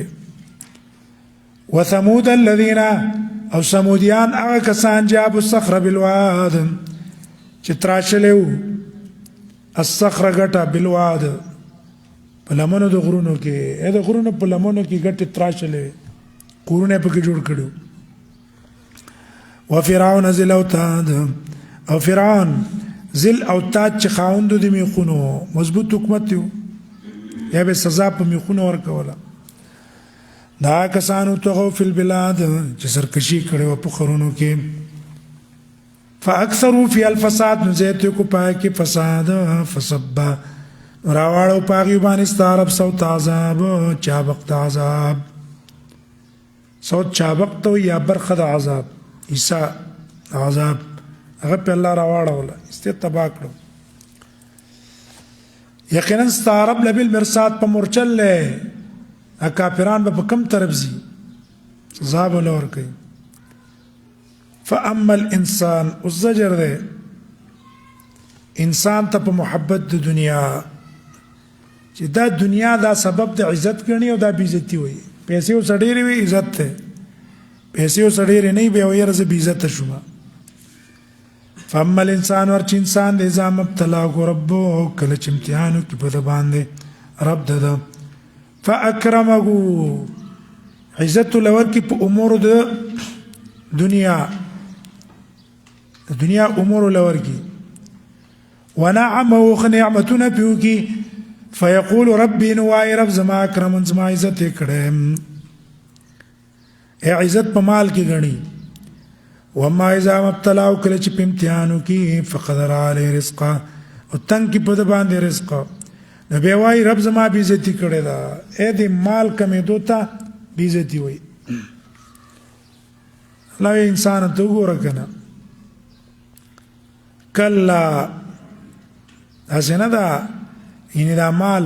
وثمود الذين او سمودیان هغه کسان جابوا الصخر بالواد چې تراشلو الصخر غټه بالواد په لمنو د غرونو کې د غرونو په لمنو کې ګټه تراشلې کورونه پکې جوړ کړو وفرعون ذل اوتاد او فرعون ذل اوتاد چې خاوند د میخونو مضبوط حکومت یو یا به سزا په میخونو ورکوله دا کسانو توغو فی البلاد چې سرکشي کړو په خرونو کې فاکثروا فی الفساد نزیت کو پای کې فساد فسب راواړو پاغي باندې ستارب صوت عذاب چابق عذاب صوت چابق تو یا برخه د عذاب عیسی عذاب هغه په الله راواړو استتبا کړو یقینا ستارب لبل مرصاد په مرچل له کافران په کم طرف زی عذاب لور کوي فاما الانسان الزجر ده انسان ته په محبت د دنیا چې دا دنیا دا سبب د عزت ګڼي او دا بې عزتي وي پیسې اوس ډېرې وي عزت ته پیسې اوس ډېرې نه وي بیا وایي زه بې عزته شوم فاما الانسان ورچ انسان د اذا مبتلاه ربه کله چې امتحان وکړي په ده باندې رب ده فاکرمه عزت لور کی په امور د دنیا امور لور کی ونعمه خنعمتنا پیوکی فیقول ربی نوای رب زما اکرمن زما عزت کړم عزت په مال کې غني وما اذا مبتلاه کله چې په امتحانو کې فقدر علی رزقا او تنگ کې په باندې رزق نو به وای رب زما بې عزتی کړی دا اې دې مال کمې دوتا بې عزتی وای الله انسان ته وګوره کنه کلا اسنه دا ان دا مال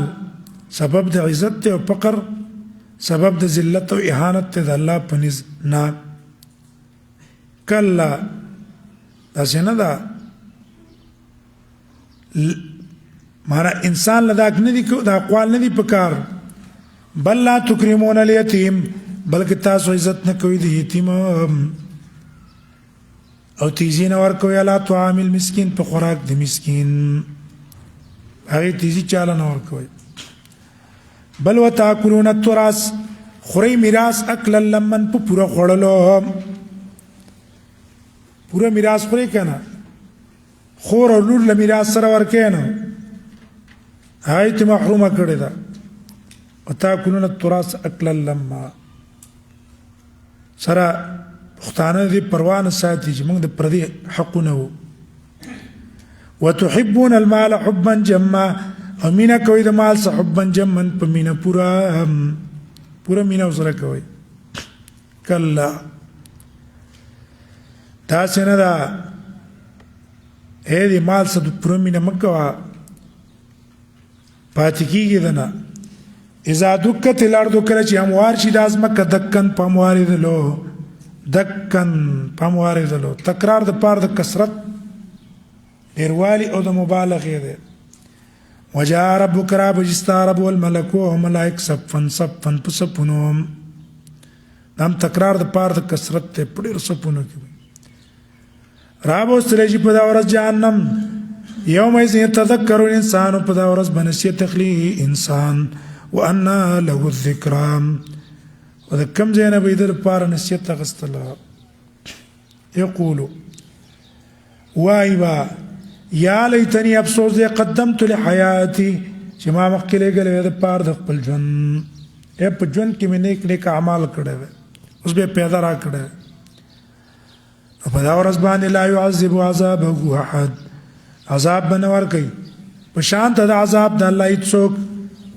سبب د عزت او فقر سبب د ذلت او اهانت ته الله پنځ نه کلا اسنه دا مانا انسان لداک ندی دا اقوال ندی پکار بل لا تکرمون الیتیم بلکہ تاسو عزت نه کوي د یتیم او تیزی نه ورکوي علی طعام المسکین په خوراک د مسکین هغه تیزی چاله نه ورکوي بل وتاکلون التراث خوري میراث اکل لمن په پورا خړلو پورا میراث خوري کنه خور او لور له میراث سره ورکینه هاي ته محرومه کړی دا وتاکلون التراث اکل لما سره پښتانه دې پروانه ساتي چې موږ د پردي حقونه وو وتحبون المال حبا جما امينه کوي د مال څخه حبا جما په مینه پورا مینه سره کوي کلا تاسو نه دا اې دې مال څخه پورا مینه مکوا پاتې کیږي دنه اذا دکت الارض کله چې اموار شي د ازمکه دکن پموارې دلو دکن پموارې دلو تکرار د پاره د کثرت ډیروالی او د مبالغه ده وجاء ربك رب جستار والملك وملائك صفن صفن پسپونو نام تکرار د پاره د کثرت ته پډیر سپونو کې رابو سرجی په دا ورځ جهنم يوم يتذكر الانسان په دا ورځ بنسیت تخلی انسان وان له الذکرام وذكم زين بيدر پار نسیت غستلا یقول وایبا یا لیتنی افسوس دې قدمت لحیاتی چې ما مخکې لګلې د پار د خپل ژوند په ژوند کې مې نیک اعمال کړې اوس به پیدا را کړې په دا ورځ باندې لا يعذب عذابه احد عذاب بنور کوي په شان ته د عذاب د الله هیڅوک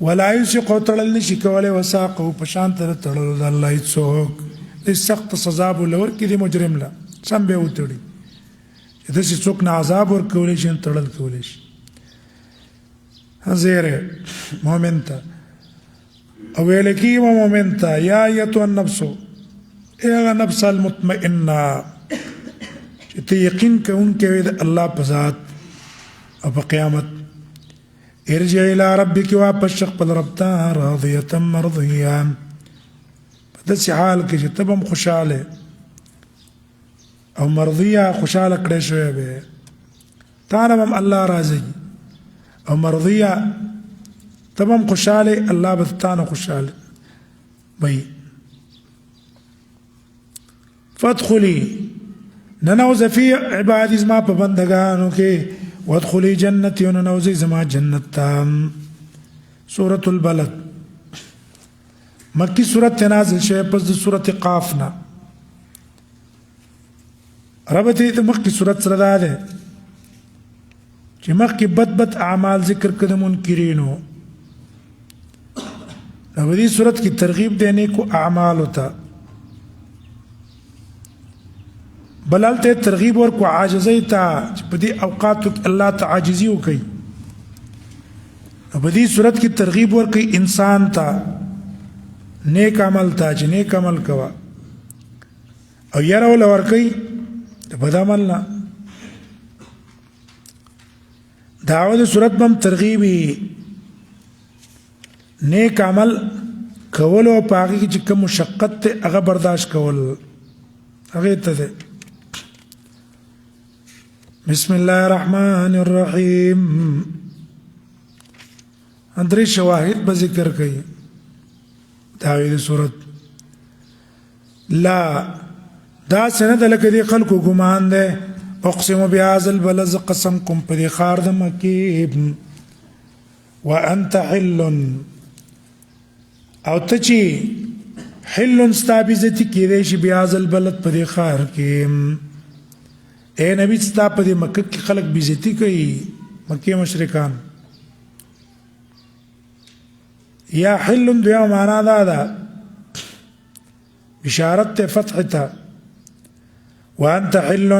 ولا يسق تړل نشي کولای وساق په شان ته تړل د الله هیڅوک د سخت سزا ولور کې د مجرم لا سم به وتړي د شي څوک نه عذاب ور کولای شي تړل کولای شي حزيره مؤمن ته او لکی مؤمن ته یا ایت النفس اے نفس المطمئنه چې ته یقین کوونکې د الله په ذات او په قیامت ارجع الى ربك واپس خپل رب ته راضيه مرضيه په داسې حال کې چې ته هم خوشاله او مرضيه خوشاله کړې شوی به تا نه هم الله راضي او مرضيه ته هم خوشاله الله به تا نه خوشاله وي فادخلي ننوز في عبادي ما په بندگانو کې وادخلي جنتي وننوزي زما جنت تام سورة البلد مکی سورت نازل شوی پس د سورت قافنا ربطی د مکی سورت سره ده چې مکی بد اعمال ذکر کړه منکرینو نو دې سورت کی ترغیب دینے کو اعمال ہوتا بلالته ترغیب ورکو عاجزی تا په دې اوقاتو الله ته عاجزی وکي په دې صورت کې ترغیب ورکي انسان ته نیک عمل ته چې نیک عمل کوا او یره ول ورکي بد عمل نه دعوه صورت بم ترغیبی نیک عمل کول او پاکی کی چې کوم مشقت ته هغه برداشت کول هغه ته ده بسم الله الرحمن الرحیم اندري شواهد به ذکر کوي داوی صورت لا دا سند لکه دی خلکو ګمان ده اقسم بهذا البلد قسم کوم په دې خار د مکی وانت حل او ته چې حل استابزتی کېدې شي بهذا البلد په دې خار کې اے نبی ستا په دې مکه کې خلک بیزتی کوي مکی مشرکان یا حل دویا معنا دا ده بشارت فتح ته وانت حل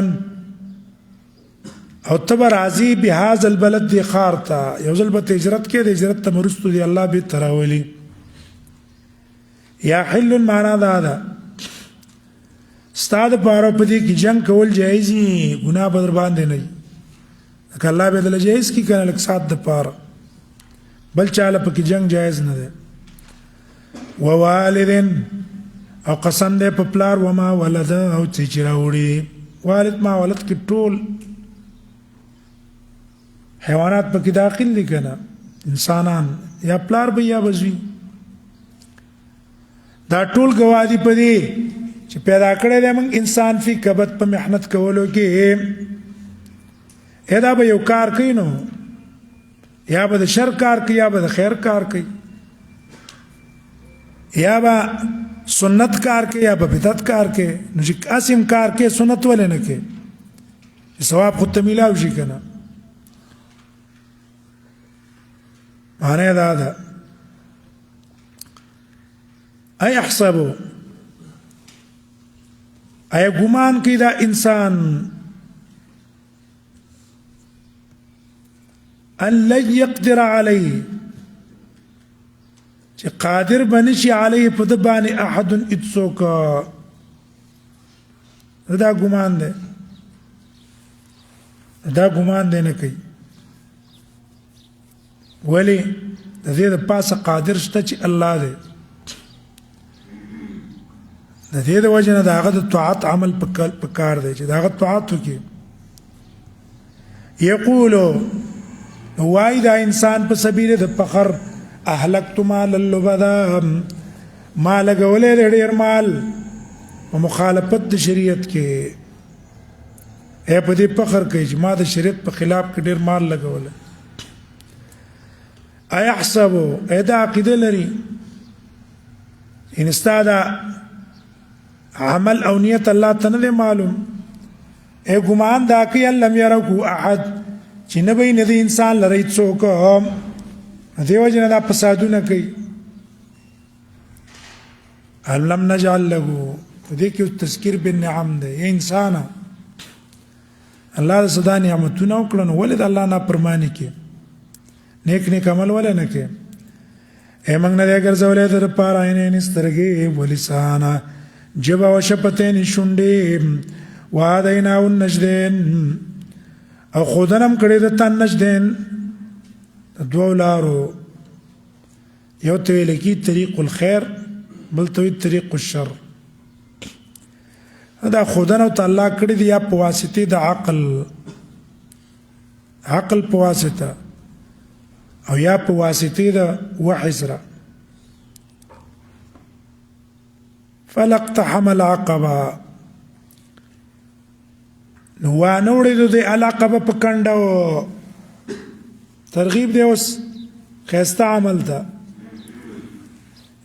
او تبر راضی بهذا البلد دی خارتا یو ځل به هجرت کې د هجرت ته مرستو دی الله به تراولی یا حل معنا دا ده استاد پاره په دې کې جنگ کول جایز نه ګناه بدر باندې نه که الله به دل جایز کی کنه لک سات د پاره بل چاله په کې جنگ جایز نه ده ووالدن او قسم دې په پلار و ما ولد او چې راوړي والد ما ولد کې ټول حیوانات په کې داخل دي کنه انسانان یا پلار به یا بزوی دا ټول گوادی په دې چې پیدا کړی دی موږ انسان فی کبد په محنت کولو کې ادا به یو کار کوي نو یا به د شر کار کوي یا به د خیر کار کوي یا به سنت کار کوي یا به بدعت کار کوي نو چې قاسم کار کوي سنت ولې نه کوي ثواب خو ته میلاو شي کنه معنی دا ده ايحسب اي ګمان کوي دا انسان ان لن يقدر عليه چې قادر بنشي عليه په د باندې احد اتسوک دا ګمان ده نه کوي ولی د دې د پاسه قادر شته چې الله دی د دې د وجه نه د هغه د طاعت عمل پکار دی چې د هغه طاعت وکړي یقولو وای دا انسان په سبیل د فخر اهلکت مال اللبدا ما لګولې ډېر مال په مخالفت د شریعت کې اے په دې فخر کوي چې ما د شریعت په خلاف کې ډېر مال لګولې ايحسب ادا عقیده لري ان استاد عمل او نیت الله تعالی معلوم اے ګمان دا کوي لم يرکو احد چې نه به نه انسان لري څوک دیو جن دا فسادونه کوي علم نجعل له دې کې تذکیر بالنعم ده یا انسان الله صدا نعمتونه وکړنو ولید الله نه پرمانی کې نیک عمل ولا نه کې موږ نه ګرځولې در پاره عینې نسترګې ولسانا جبا وشپتين شونډې وادینا النجدين او خودنم کړي د تن نجدين دوه لارو یو ته لکی طریق الخير بل ته طریق الشر دا خودنه تعالی کړي دی یا په واسطه د عقل په واسطه او یا په واسطه د وحی سره فلقتحم العقبه نو وانوړې د العقبه په کنده ترغیب دی اوس خسته عمل ده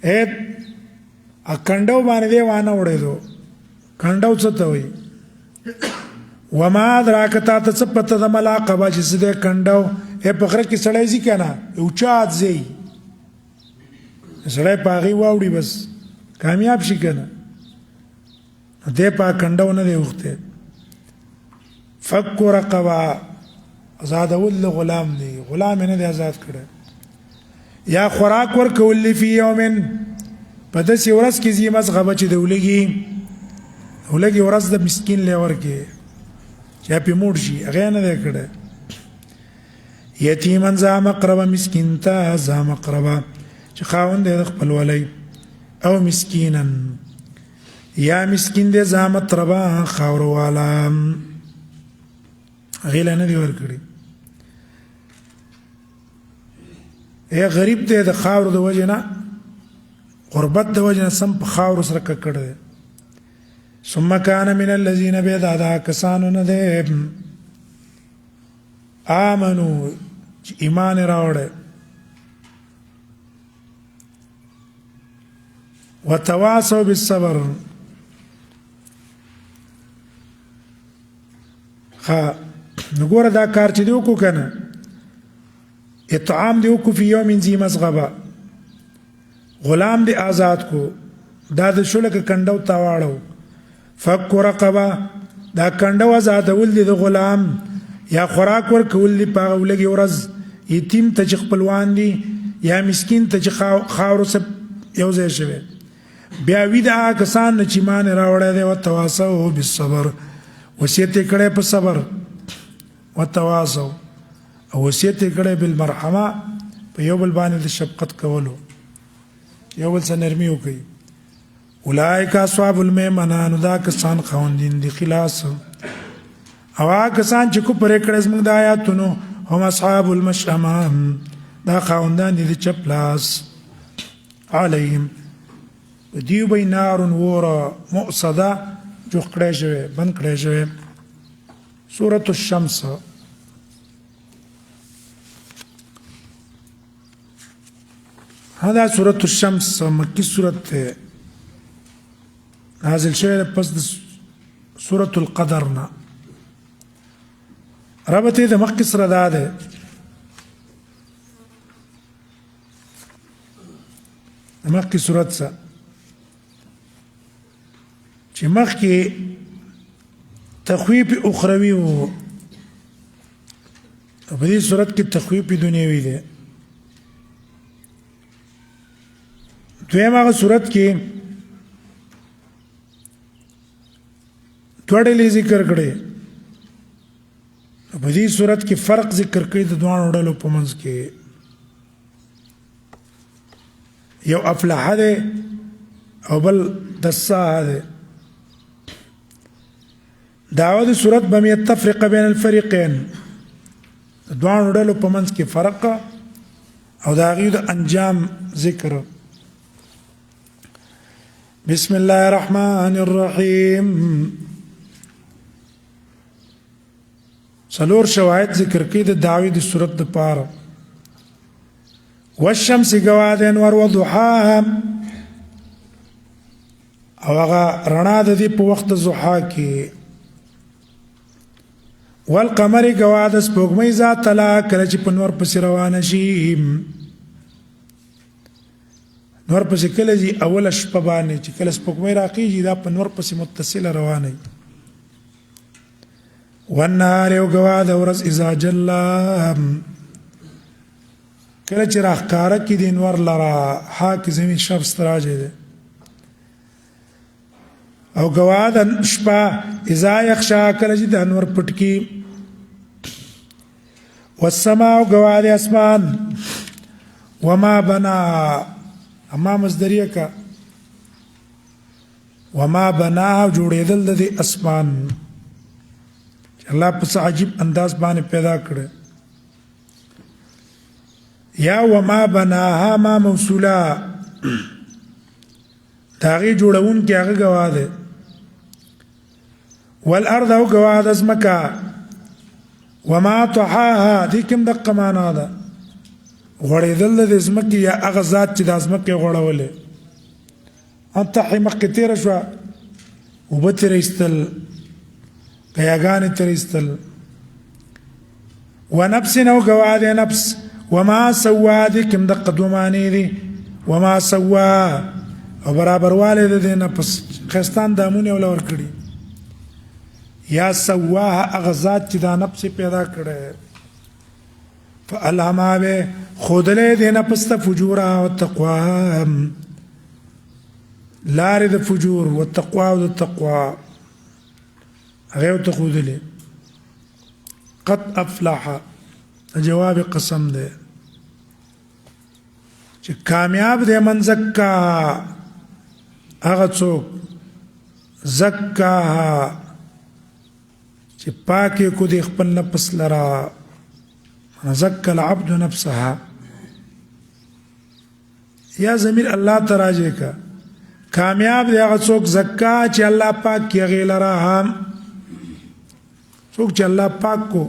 اې اکنده باندې وانوړې دو کنده څه ته وي وما ادراک تا ته څه پته د ملاقبه چې سده کنده اے پخره کې سړی ځي کنه اوچات ځي سړی پاغي واوړي بس کامیاب شي کنه دې پا کنده نه دی وخته فك رقبه آزاد ول غلام دی غلام نه دی آزاد کړه یا خوراک ورکول فی یومن په داسې ورځ کې زی مسغبه چې دولګي ورځ د مسکین لور کې یا پې موړ شي هغه نه دی کړی یتیما ذا مقربه مسکین ته ذا مقربه چې خاوند دی د خپلولۍ او مسکینا یا مسکین دی ذا متربه خاور والا هغې له نه دی ورکړي یا غریب دی د خاورو د وجې نه غربت د وجې نه سم په خاورو سره ککړ دی ثم كان من الذين بيدا دا کسانو نه دی آمنو چې ایمان راوړی وتواصوا بالصبر نګوره دا کار چې دی وکړو که نه اطعام دی وکړو فی یوم ذی مسغبه غلام دی آزاد کو دا د شو لکه کنډو تاواړو فک رقبه دا کنډو آزادول دی د غلام یا خوراک ورکول دی په هغه لږې ورځ یتیم ته چې خپلوان دي یا مسکین ته چې خاورو سره یو ځای شوی بیا وي د هغه کسان نه چې ایمان یې راوړی دی وتواصوا بالصبر وصیت یې کړی په صبر وتواصوا او وصیت یې کړی بالمرحمه په یو بل باندې د شفقت کولو یو بل سره نرمي وکړي اولئک اصحاب المیمنه نو دا کسان خاوندین دي خلاص او هغه کسان چې کفر یې کړی زموږ د آیاتونو هم اصحاب المشأمه دا خاوندان دي د چپ لاس علیهم دیو بی نارون وورا مؤصده جوخ کړی شوی بند کړی شوی سورة الشمس هذا سورة الشمس مکی سورت ته نازل شوی پس د سورة القدر نه ربط یې د مخکې سره دا دی د مخکې سورت سره چې مخکې تخویف اخروي و په دې صورت کې تخویف دنیوي دی دویم هغه صورت کې دوه ډلې ذکر کړې په دې صورت کې فرق ذکر کړی د دوه ډلو په منځ کې یو افلح دی او بل دسا دی دعوه د صورت بم يتفرق بين الفريقين دوه ډلو په منځ کې فرق او دا غي د انجام ذکر بسم الله الرحمن الرحيم څلور شواهد ذکر کړي د دعوی د صورت د پاره والشمس جواد انور وضحاها او هغه رڼا د دې په وخت ضحا کې والقمر جواد سپوږمۍ ذات لا کله چې په نور پسې روانه شي نور پسې کله چې اول شپه باندې چې کله سپوږمۍ راخیږي دا په نور پسې متصله روانه والنهار او جواد ورځ اذا جلا کله چې راخکاره کې د انور لرا حاک زمين شب ستراجه ده او جواد شپه اذا يخشى کله چې د انور پټکی والسماء جواد اسمان وما بنا اما مصدریه کا وما بنا جوړېدل د اسمان الله په عجیب انداز باندې پیدا کړ یا وما بناها ما موصولا داغي جوړون کې هغه گواده والارض او گواد ازمکا وما طحاها دې کوم دقه معنا ده غړېدل د ازمکې یا هغه ذات چې د ازمکې غړولې انت حمق تیر شو وبتر استل پیاګان ترستل ونفس او گواد نفس وما سوا دې کوم د قدومانی دي وما سوا او برابر والد دې نفس خستان دامونه ولور کړی یا سواها اغزاد چې دا نفس پیدا کړي فالهمها به خودلې دې نفس ته فجور او تقوا لار د فجور او تقوا او د تقوا هغه ته خودلې قد افلح جواب قسم ده چې کامیاب دی من زکاها هغه څوک زکاها چې پاکې کو دی خپل نفس لرا زکا العبد نفسها یا ضمیر الله تراجه کا کامیاب دی هغه څوک زکا چې الله پاک کې هغې لرا څوک چې الله پاک کو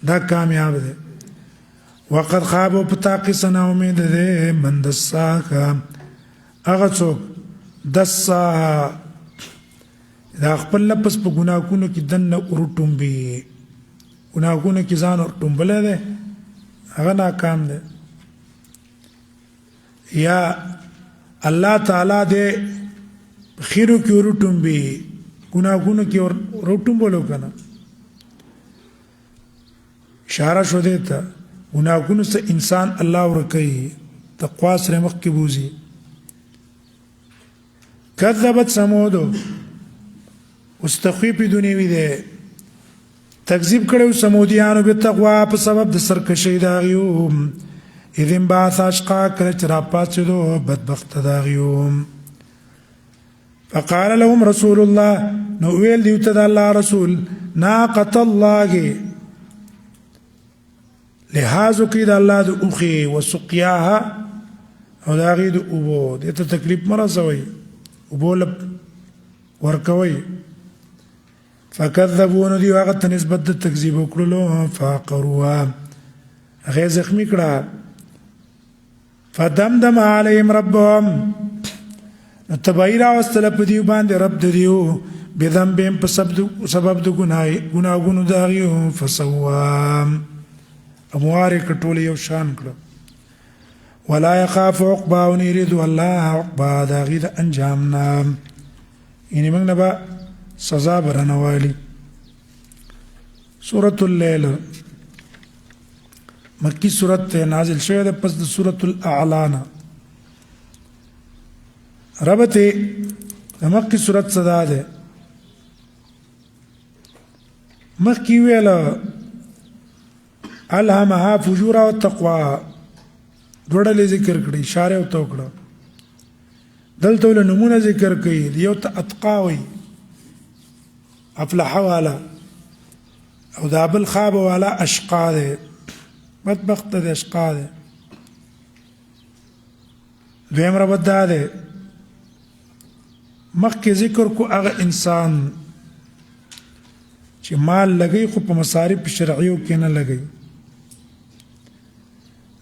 دا کامیاب دی وقد خاب و پتاقی سنا امید دے من دساکا هغه څوک دساها دا خپل لپس په ګناهونو کې دننه ورټومبي ګناهونو کې ځان ورټومبلی دی هغه ناکام دی یا الله تعالی دې خیرو کې ورټومبي ګناهونو کې ورټومبلو که نه اشاره شو دی ته ګناهونو سه انسان الله ورکوي تقوا سره مخکې بوځي کذبت ثمودو اوس تخویف دنیوي دی تکذیب کړو سمودیانو بالتقوا په سبب د سرکشۍ د هغوی اذ انبعث اشقا کله چې راپاڅېدو بدبخته د هغوی فقال لهم رسول الله نو ویل دیو ته د الله رسول ناقة الله لحاظ کوي د الله د اوښې وسقیاها او د هغې د اوبو دې ته تکلیف مه رسوئ اوبو له ورکوئ فکذبونو دیو هغه ته نسبت د تکذیب وکړلو فعقروها هغې زخمي کړه فدمدم علیهم ربهم نو تبعی راوستله په دیو باندې رب د دیو بذنبهم په سبب د ګناهونو د هغې فسواهم اموارې کټول یو شان کړه ولا يخاف عقبا ونريد الله عقبا د هغې د انجام نه یعنې موږ نه به سزا برنوالی سورة اللیل مکی سورت ته نازل شوی ده پس د سورة الاعلا نه ربط د مکی سورت صدا ده مکی ویله الهمها فجورا و تقوا دوړلې ذکر کړي اشاره ورته وکړه دلته له نمونه ذکر کوي یو ته اتقا وي افلح والا او دا بل خاب والا اشقا ده بدبخت ده اشقا ده دویم ربط دا ده مخکې ذکر کو هغه انسان چې مال لګي خو په مصارف شرعیو کې نه لګي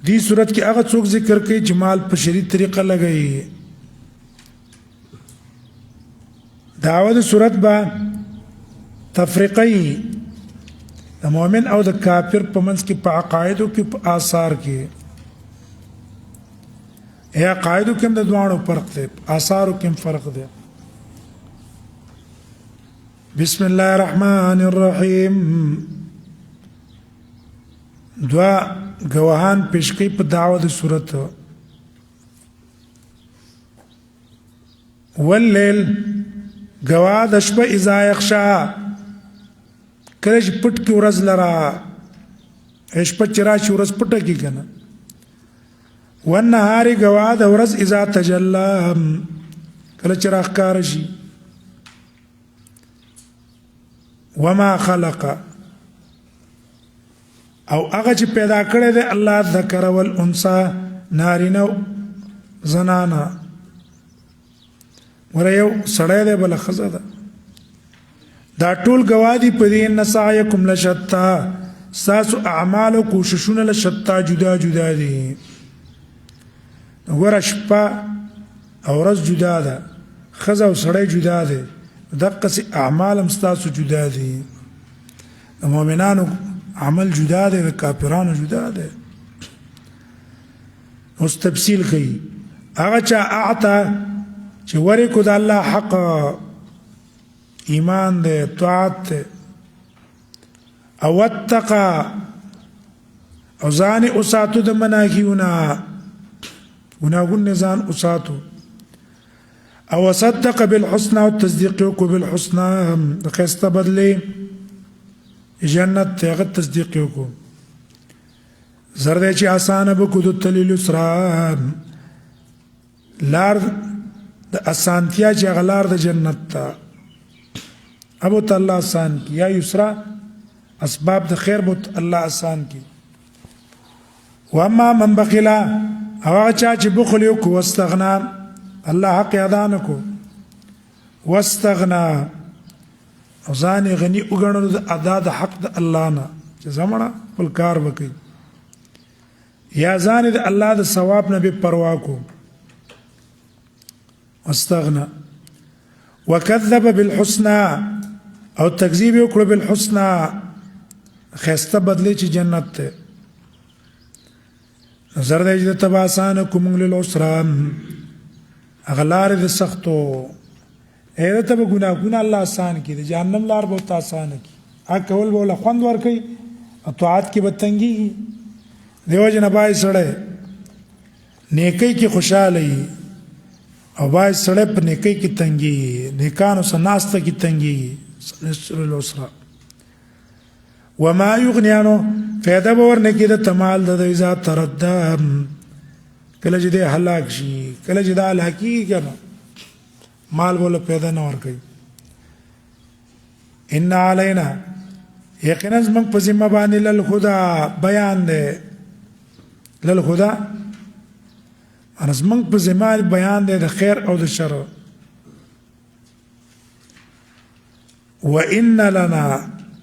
دی صورت کې هغه څوک ذکر کوي چې مال په شرعي طریقه لګي دعوه د صورت با تفریقی د مؤمن او د کافر په منځ کې په عقایدو کې په آثار کې یا عقایدو کې هم د دواړو فرق دی آثارو کې هم فرق دی بسم الله الرحمن الرحیم دعا گواهان پیش کوي په دعوه د صورت واللیل گواه د شپه اذا یغشا کله چې پټ کې ورځ لرا شپه چې راشي ورځ پټه کې که نه والنهار گواه د ورځ اذا تجلی کله چې راښکاره شي وما خلق او هغه چې پیدا کړی دی الله ذکر والانثى نارینه زنانه ور یو سړی دی بله ښځه ده دا ټول گواه دي په دې ان سعیکم لشتا ستاسو اعمال او کوششونه لشتا جدا جدا دي ګوره شپه او ورځ جدا ده ښځه او سړی جدا دی دقسې اعمال هم ستاسو جدا دي د مؤمنانو عمل جدا دی د کافرانو جدا دی اوس تفصیل کوي هغه چا اعطا چې ورکو د الله حق ایمان دی طاعت دی او اتقا او ځان اوساتو د مناهیونه ګناهونه ځان اوساتو او صدق بالحسنى او تصدیق کو بالحسنى د خسته بدلی جنت ته هغه تصدیق وکړو زر دی چې اسانه به کو د تلیل یسرا لار د اسانتیا چې هغه لار د جنت ته ابو ته الله آسان کی یا یسرا اسباب د خیر بوت الله آسان کی واما من بخل او هغه چا چې بخل وکړو واستغنا الله حق ادا نکو واستغنا او ځان غني وګڼلو د ادا د حق د الله نه چې زمړه خپل کار وکړي یا ځان د الله د ثواب نه بے پروا کو واستغنا وكذب بالحسنى او تکذیب وکړو بالحسنى خسته بدلی چې جنت ته نظر دې چې تباسان کوم له الاسرا اغلار د سختو اې ته به ګناهونه الله آسان کړي جهنم لار به آسان کړي ا کول بوله خوند ور کوي اطاعت کې بتنګي دیو جن بای سړی نیکی کې خوشاله او بای سړی په نیکی کې تنګي نیکانو سناسته کې تنګي نسل الاسرا وما یغنی عنه فایده باور نه کې د تمال د اذا تردد کله چې د هلاک شي کله چې د هلاکی کنه مال بوله پیدا نه ور کوي ان علینا یقینا من په ذمہ باندې للخدا بیان ده للخدا انا زمنګ په ذمہ بیان ده د خیر او د شر وان لنا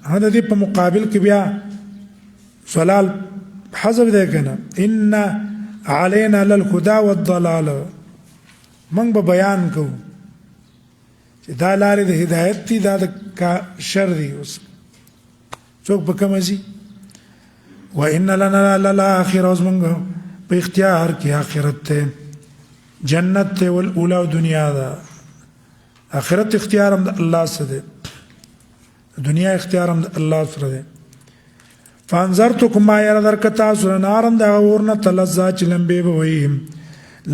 هذا دې په مقابل کې بیا سوال حذف ده کنه ان علينا للهدى والضلال من به بیان کو چې دا لارې د هدایت دي دا د شر دي اوس څوک په کوم ځي وان لنا للاخره اوس موږ په اختیار کې آخرت ته جنت ته ول اوله دنیا دا آخرت اختیار هم د الله سره ده دنیا اختیار هم د الله سره ده فانذرتكم ما ير درکتا سره نارم دا ورنه تلذا چلمبه وي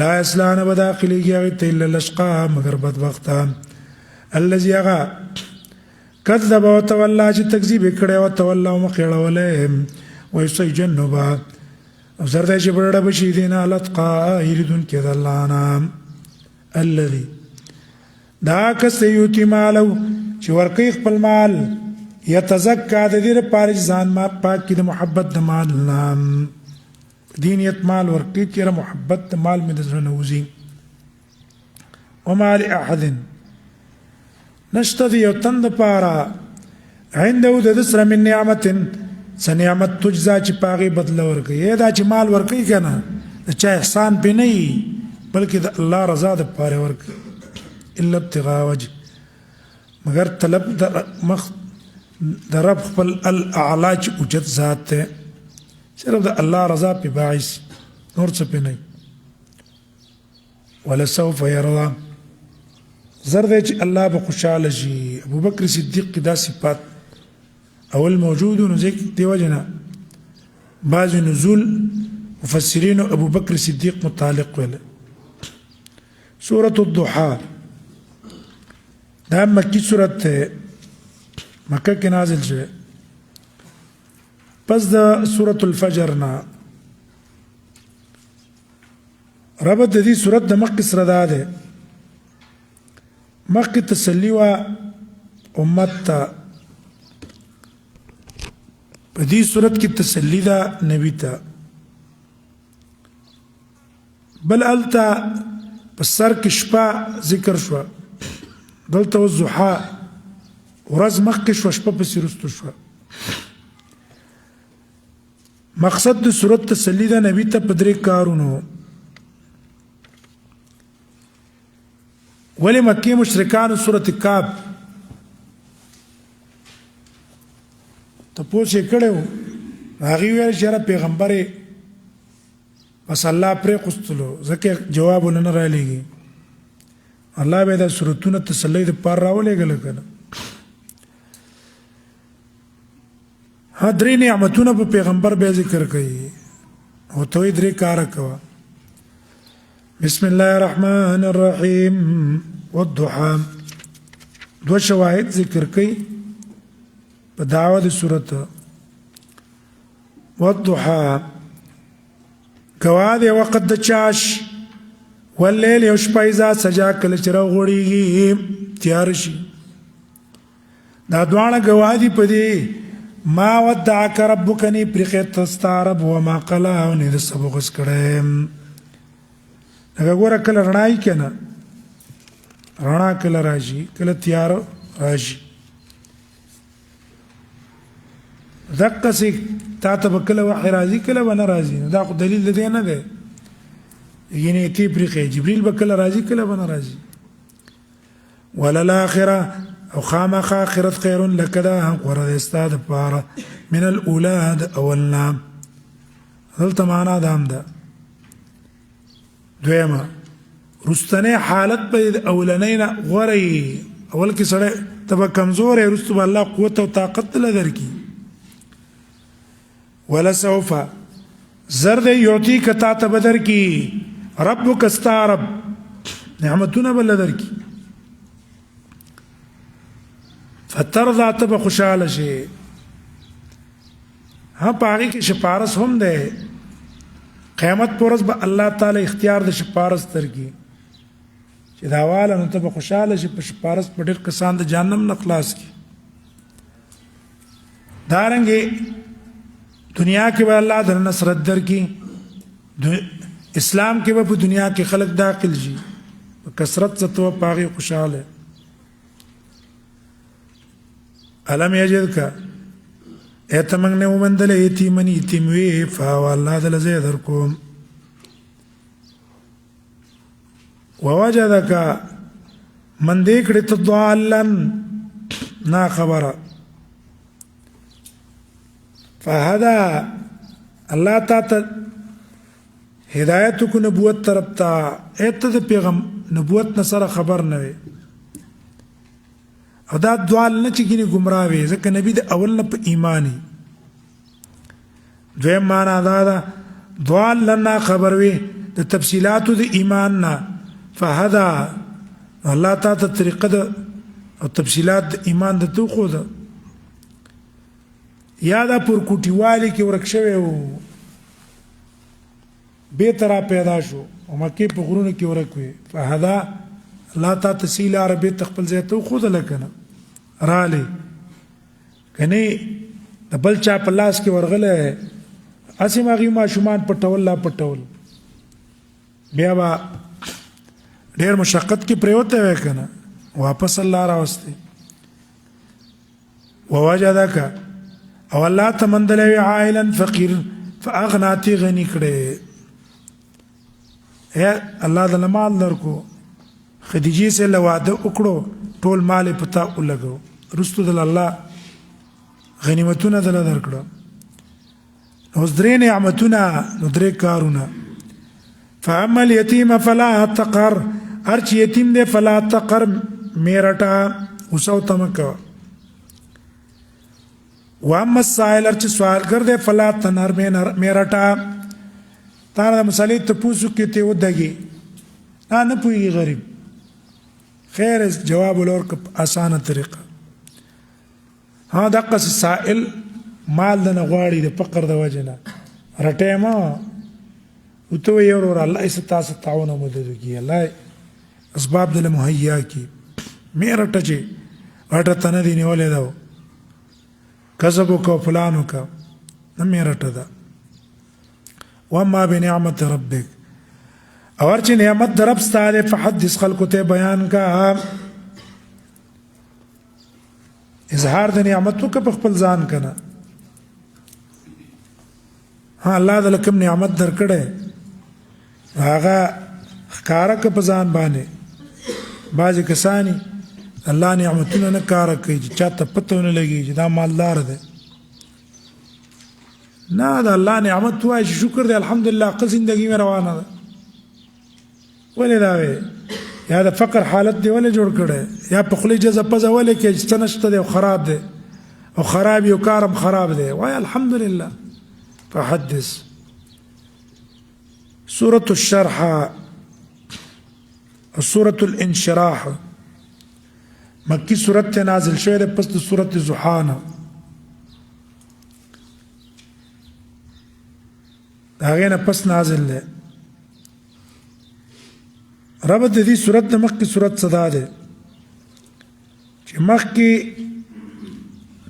لا اسلام بداخلي کې الا لشقا مگر بدبخت الذي يغا كذب وتولى چې تکذیب کړي او تولى مخړولې ويسجنبا زرد چې برړه بشي دینه لتقا يريدون كذا الله نام الذي دا کس یوتی مالو چې ورکی خپل مال یتزکا د دې لپاره ځان ما پاک کې د محبت د مال نام دینیت مال ورکی چې محبت د مال مې د زړه نوزي وما لاحد نشته یو تند پارا عنده د سره من نعمت سنعمت تجزا چې پاغي بدل ورکی دا چې مال ورکی کنه چې احسان به نه بلکې د الله رضا د پاره ورکی الا ابتغاء وجه مگر طلب د مخ د رب خپل الاعلى چې اوجت ذات ته صرف د الله رضا په باعث نور څه په نه ولا سوف يرضى زرد چې الله به خوشاله شي ابو بکر صدیق دا صفات اول موجود نو ذکر دی وجنا بعض نزول مفسرین ابو بکر صدیق متعلق ویل سورة الضحى دا مکی سورت ته مکه کې نازل شوه پس د سورة الفجر نا ربط د دې سورت د مکه سره ده مکه تسلی وا امت ته په دې سورت کې تسلی ده نبی ته بل التا په سر کې شپه ذکر شو دلته الضحى ورځ مخکې شو شپه پسې رستو شو مقصد د سورت تسلی ده نبی ته په درې کارونو ولی مکی مشرکان سورت کعب ته پوښتنه کړو هغه ویل چې پیغمبر بس الله پرې قستلو ځکه جواب ولنه را لېږي الله به دا سورتونه تسلی د پار راولېږل کنه ها درې نعمتونه په پیغمبر به ذکر کوي او ته درې کار کوه بسم الله الرحمن الرحيم والضحى دو شواهد ذکر کوي په دعوه د صورت والضحى گواه دی وقت د چاش واللیل یو شپه اذا سجا کله چې راغوړېږي تیار شي دا دواړه گواه دي په دې ما ودعك ربك نی پرېښی ستا رب وما قلا او نه د څه بغض کړی هغه ګوره کله رڼا وي که نه رڼا کله راشي کله تیار راشي دقسې تا ته به کله وحی راځي کله به نه راځي نو دا خو دلیل د دې نه دی یعنې تی پرېښی جبریل به کله راځي کله به نه راځي وللآخره او خامخا آخرت خیر لک دا هم غوره دی ستا دپاره من الاولی د اولنا دلته معنا دا هم ده دویمه رستنی حالت په اولنۍ نه غوره وي اول کې سړی ته به کمزوری وروسته به الله قوت او طاقت له درکړي ولسوف زر دی یعطیک تا ته به درکړي ربک ستا رب نعمتونه به له درکړي فترضا ته به خوشحاله شي ها په هغې کې شپارس هم دی قیامت پر ورځ به الله تعالی اختیار د شپارس درکړي چې دا واله نو ته به خوشحاله شي په شپارس په ډېر کسان د جهنم نه خلاص کړي دارنګې دنیا کې به الله در نصرت درکړي اسلام کې به په دنیا کې خلق داخل شي په کثرت څه ته په هغې خوشحاله علم یجدک ایته موږ نه ومندل یتیمن یتیم وی فهو الله دل زه درکوم ووجدک من دې کړه ته ضالن نا خبره فهذا الله تعالی هدایت کو نبوت طرف ته ایته د پیغام نبوت نه سره خبر نه وي او دا دوال نه چې ګینه گمراه وي ځکه نبی د اول نه په ایمانی دویم معنا دا ده دوال لنا خبر وي د تفصيلاتو د ایمان نه فهذا الله تعالی طریقه او تفصيلات د ایمان د تو خو ده یا دا پر کوټیوالي کې ورک شوی وو به ترا پیدا شو او مکه په غرونو کې ورک وي فهذا الله تعالی تسهیل عربی تخپل ځای ته خود لکنه رالی کني د بل چا په لاس کې ورغله اسی ماغي ماشومان پټول لا پټول بیا با ډېر مشقت کې پریوته وکنه واپس الله راوستي ووجدک او الله تمندل عائلا فقير فاغناتي غني کړي اے الله د مال درکو خدیجه سے لواده وکړو ټول مال پتا ولګو رستو د الله غنیمتونه دل درکړو اوس درې نعمتونه نو درې کارونه فاما اليتيم فلا تقر ارچ یتیم دے فلا تقر میرټا وسو تمکو واما السائل ارچ سوالګر دے فلا تنهر میرټا تا د مسالې ته پوسو کې ته ودګي نه پوي غریب خیر جواب ولور اسانه طریقه ها دغه سائل مال نه غواړي د فقر د وجنه رټه ما او ته یو ور الله ایست تاسو تعاون مدد کی الله اسباب دل مهیا کی مې رټه چې اټه تنه دی نیولې دا کسب کو فلانو کا نه مې رټه دا وما بنعمت ربک اور چې نعمت در رب ستاره فحدث خلق ته بیان کا اظهار د نعمتو کا په خپل ځان کنه ها الله د لکم نعمت درکړې هغه ښکارا ک په ځان باندې باز کسانی الله نعمتونه نه کار کوي چې چاته پته نه لګي چې دا مالدار دی نه دا الله نعمت وای شکر دی الحمدلله که زندگی مې روانه ده ولې دا وي یا د فقر حالت دی ولې جوړ کړي یا په خلی جزا پزا ولې کې ستنشته دی خراب دی او خراب یو کارم خراب دی وای الحمدلله فحدث سورة الشرح سورة الانشراح مکی سورت نازل شوه ده پس د سورت زحانه هغه نه پس نازل ده. ربط د دې صورت د مخکې صورت صدا ده چې مخکې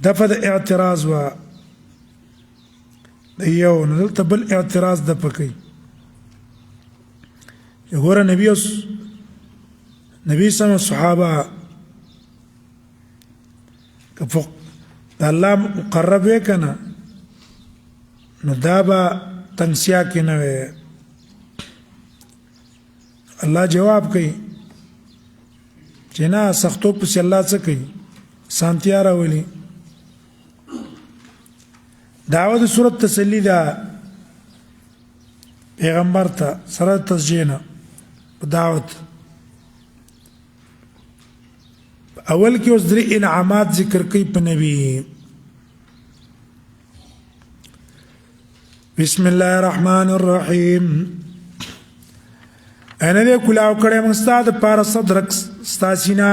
دفع د اعتراض و د یو نه دلته بل اعتراض د پکې چې ګوره نبی سم صحابه که د الله مقرب وې که نه نو دا به تنګسیا کې نه وې. الله جواب کوي چې نه سختو پسې الله څه کوي سانتیا راولي. دعوه د صورت تسلی ده پیغمبر ته سره تشجیع نه په دعوت. اول کې اوس درې انعامات ذکر کوي په نبی. بسم الله الرحمن الرحیم. انا دې کلاو کړه موږ ستاسو لپاره صدرک ستاسینا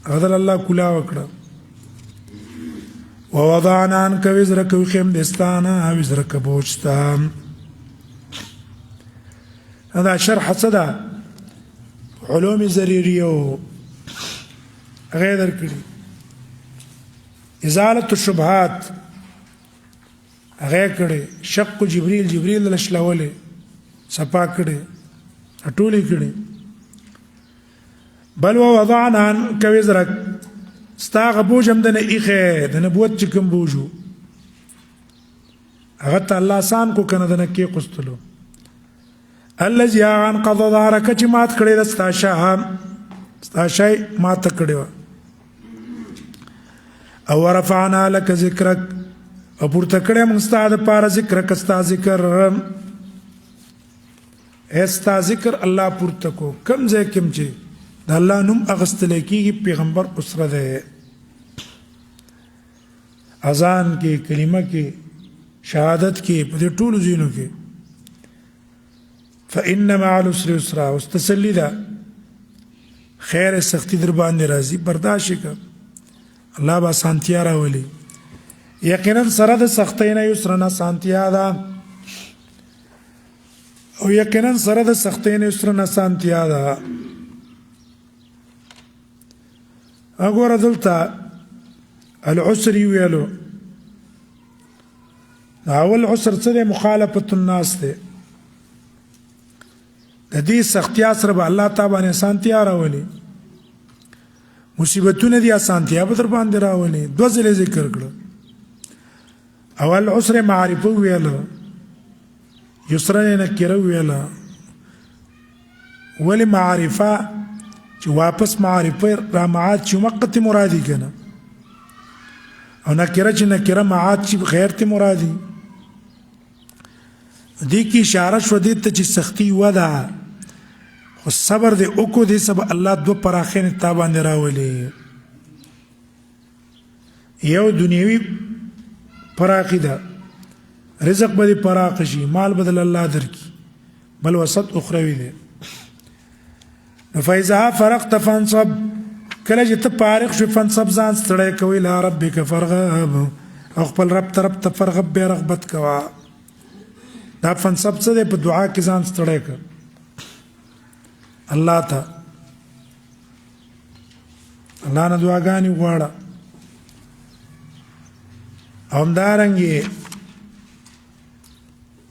غدل الله کلاو کړه. ووضعنا عنك وزرك وخيم دستانا وزرك بوجتا. هذا شرح صدى علوم زريرية غير كذي. إزالة الشبهات غير كذي. شق جبريل لشلولي سپا كذي أطولي كذي. بل ووضعنا عنك وزرك ستا بوج هم د نه ایخه د نبوت چې کوم بوجو هغه ته الله آسان کو کنه د نه کې قستلو. الذي عن قضى ظهرك چې مات کړی د ستا شای مات کړی او رفعنا لك ذکرک او پورته کړی موږ ستا د پاره ذکرک ستا ذکر استا ذکر الله پورته کو کم ځای کوم چې د الله نوم اغستل کېږي پیغمبر اسره ده. اذان کې کلمه کې شهادت کې په دې ټولو ځینو کې فإن مع العسر يسرا واستسلی ده خیر سختی در باندې راځي برداشت وکړه الله به سانتیا راولي. یقینا سره د سختۍ نه یسر نه سانتیا ده او یقینا سره د سختۍ نه یسر نه سانتیا ده. اګوره دلته العسر ویلو اول عسر څه دی مخالفت الناس دی. د دې سختیا سره به الله تعالی باندې سانتیا راولي. مصیبتونه دي سانتیا به در باندې راولي. دوه ځله ذکر کړو. اول عسر معرفه ویلو یسر نکره ویلو ولی معرفه چې واپس معرفه را معاد چې وقت مرادي کنه او نکره چې نکره معاد چې غیر ته مرادي. دې کې اشاره شو دې ته چې سختی ودا خو صبر دې وکړو دې سبا الله دو پراخین تابان راولي. یو دنیوي پراخی ده رزق به پراخ شي مال بدل الله درکې بل وسط اخروی ده. فإذا فرغت فانصب کله چې ته فارغ شو فانصب ځان ستړی کوي لا ربک فرغب او خپل رب ته فرغب به رغبت کوا. دا فانصب څه دی په دعا کې ځان ستړی کړ الله ته الله نه دعاګانې وغواړه. همدارنګې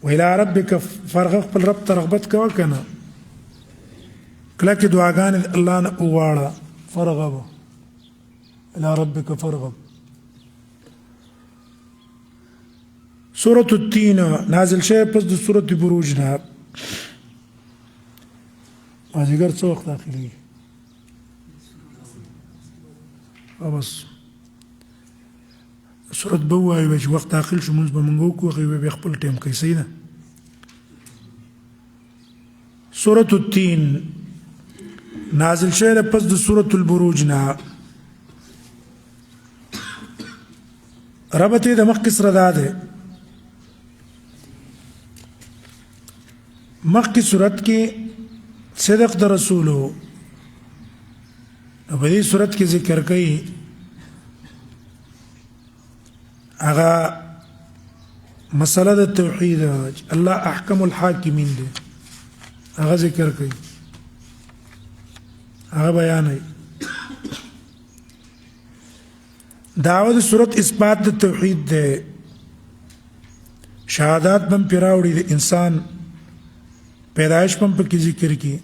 ویلا ربک فرغب خپل رب ته رغبت کوا کنه کله کې دعاګانې الله نه وغواړه. فرغب الى ربك فرغب. سورة التين نازل شيء پس د سورة بروج نه مازیګر څو وخت داخلي بس سورة بوای چې وخت داخل شو موږ به منګو کوو به خپل ټیم کوي صحیح ده. سورة التين نازل شوی پس د سورة البروج نه ربط د مخکې سره ده. مخکې صورت کې صدق د رسولو په دې صورت کې ذکر کوي هغه مسله د توحید الله احکم الحاکمین دی هغه ذکر کوي هغه بیان دی داود صورت اثبات د توحید دی شهادات بم پیراوړي د انسان پیدائش بم پکې ذکر کی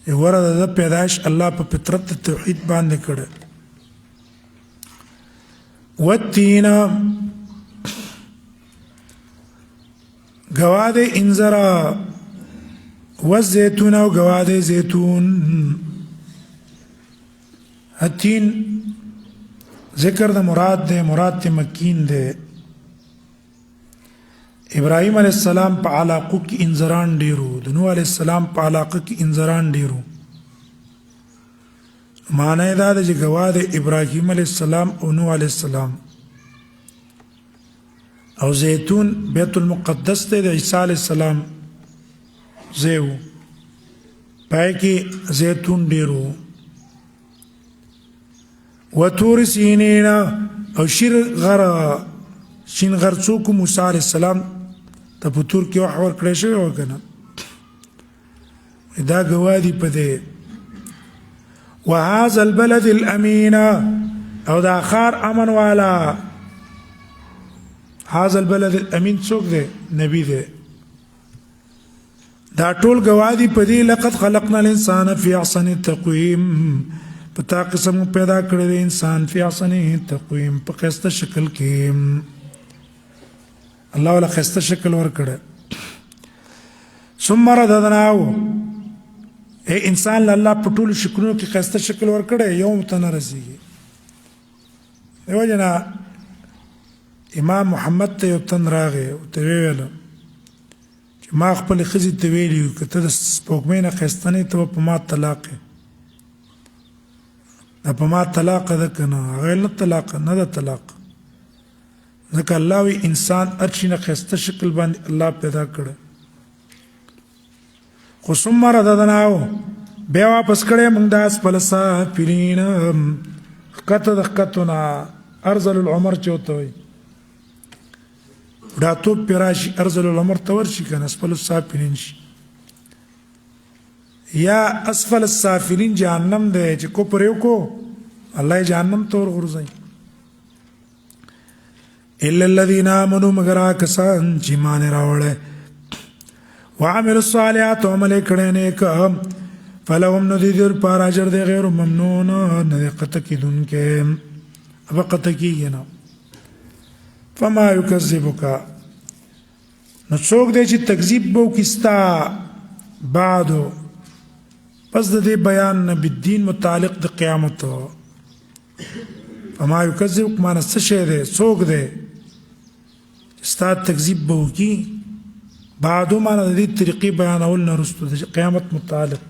ورته د پیدائش الله په فطرت توحید باندې کړه والتین گواد انذرا والزيتون او گواد زيتون التین ذکر د مراد ته مکین ده ابراهيم عليه السلام په علاقو کې انذران ډیرو د نوح عليه السلام په علاقه کې انذران ډیرو معنی دا د جواد ابراهيم عليه السلام او نوح عليه السلام او زيتون بیت المقدس ته د عيسى عليه السلام زیو پای کې زيتون ډیرو وتور سینین او شیر غرا شین غرڅوک موسی عليه السلام ته په تور کې وحور کړی شوی و کنه دا گوادی په دې وهذا البلد الامين او دا خار امن والا هذا البلد الامين څوک دی نبی دی دا ټول گوادی په دې لقد خلقنا الانسان في احسن تقويم پتا قسم پیدا کړی دی انسان په احسن تقويم په خسته شکل کې الله ولا خسته شکل ور کړه ثم رددناه اے انسان الله په ټول شکلونو کې خسته شکل ور کړه یوم تن رسیږي دیو جنا امام محمد ته یو تن راغی او ته ویل چې ما خپل خزي ته ویلی کته د سپوږمۍ نه خسته نه ته په ما طلاق دا په ما طلاق ده کنه غیر طلاق نه ده طلاق ځکه الله وی انسان ارشنه خسته شکل باندې الله پیدا کړ خو ثم رددناه بیا واپس کړه موږ د اسفل سافلین کته د کتونه ارذل العمر چوته وي دا تو پیراشي ارذل العمر تور شي کنه اسفل السافلین شي یا اسفل السافلین جهنم ده چې کو پرېو کو الله جهنم تور غورځي الا الذين امنوا مگر کسان چې مان راوړل وعمل الصالحات عمل کړه نیک فلهم نذير پر اجر دی غیر ممنون نه قتکدون کې اب قتکینا فما يكذبك نو څوک دی چې تکذیب بو کیستا بعدو پس د دې بیان بالدین متعلق د قیامت فما يكذبك معنا څه شی دی څوک دی استاد تکذیب بو کی بعدو معنا د دې طریقې بیانول نه رسو د قیامت متعلق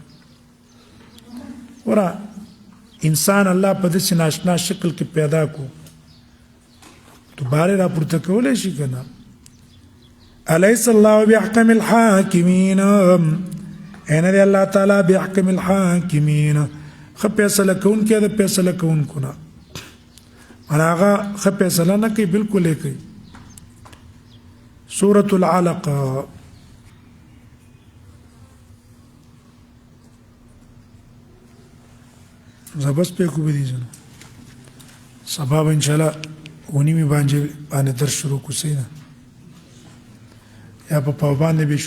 ورا انسان الله په دې ناشنا شکل کې پیدا کو دوباره را پورته کولای شي کنه الیس الله بيحكم الحاکمین ان الله تعالی بيحكم الحاکمین خپېسله کون کې د فیصله کون کو نه هغه خپېسله نه کوي بالکل یې کوي سورة العلق زبس په کو بدی جن سبب ان شاء الله ونی می باندې درس شروع کوسینا یا په باندې به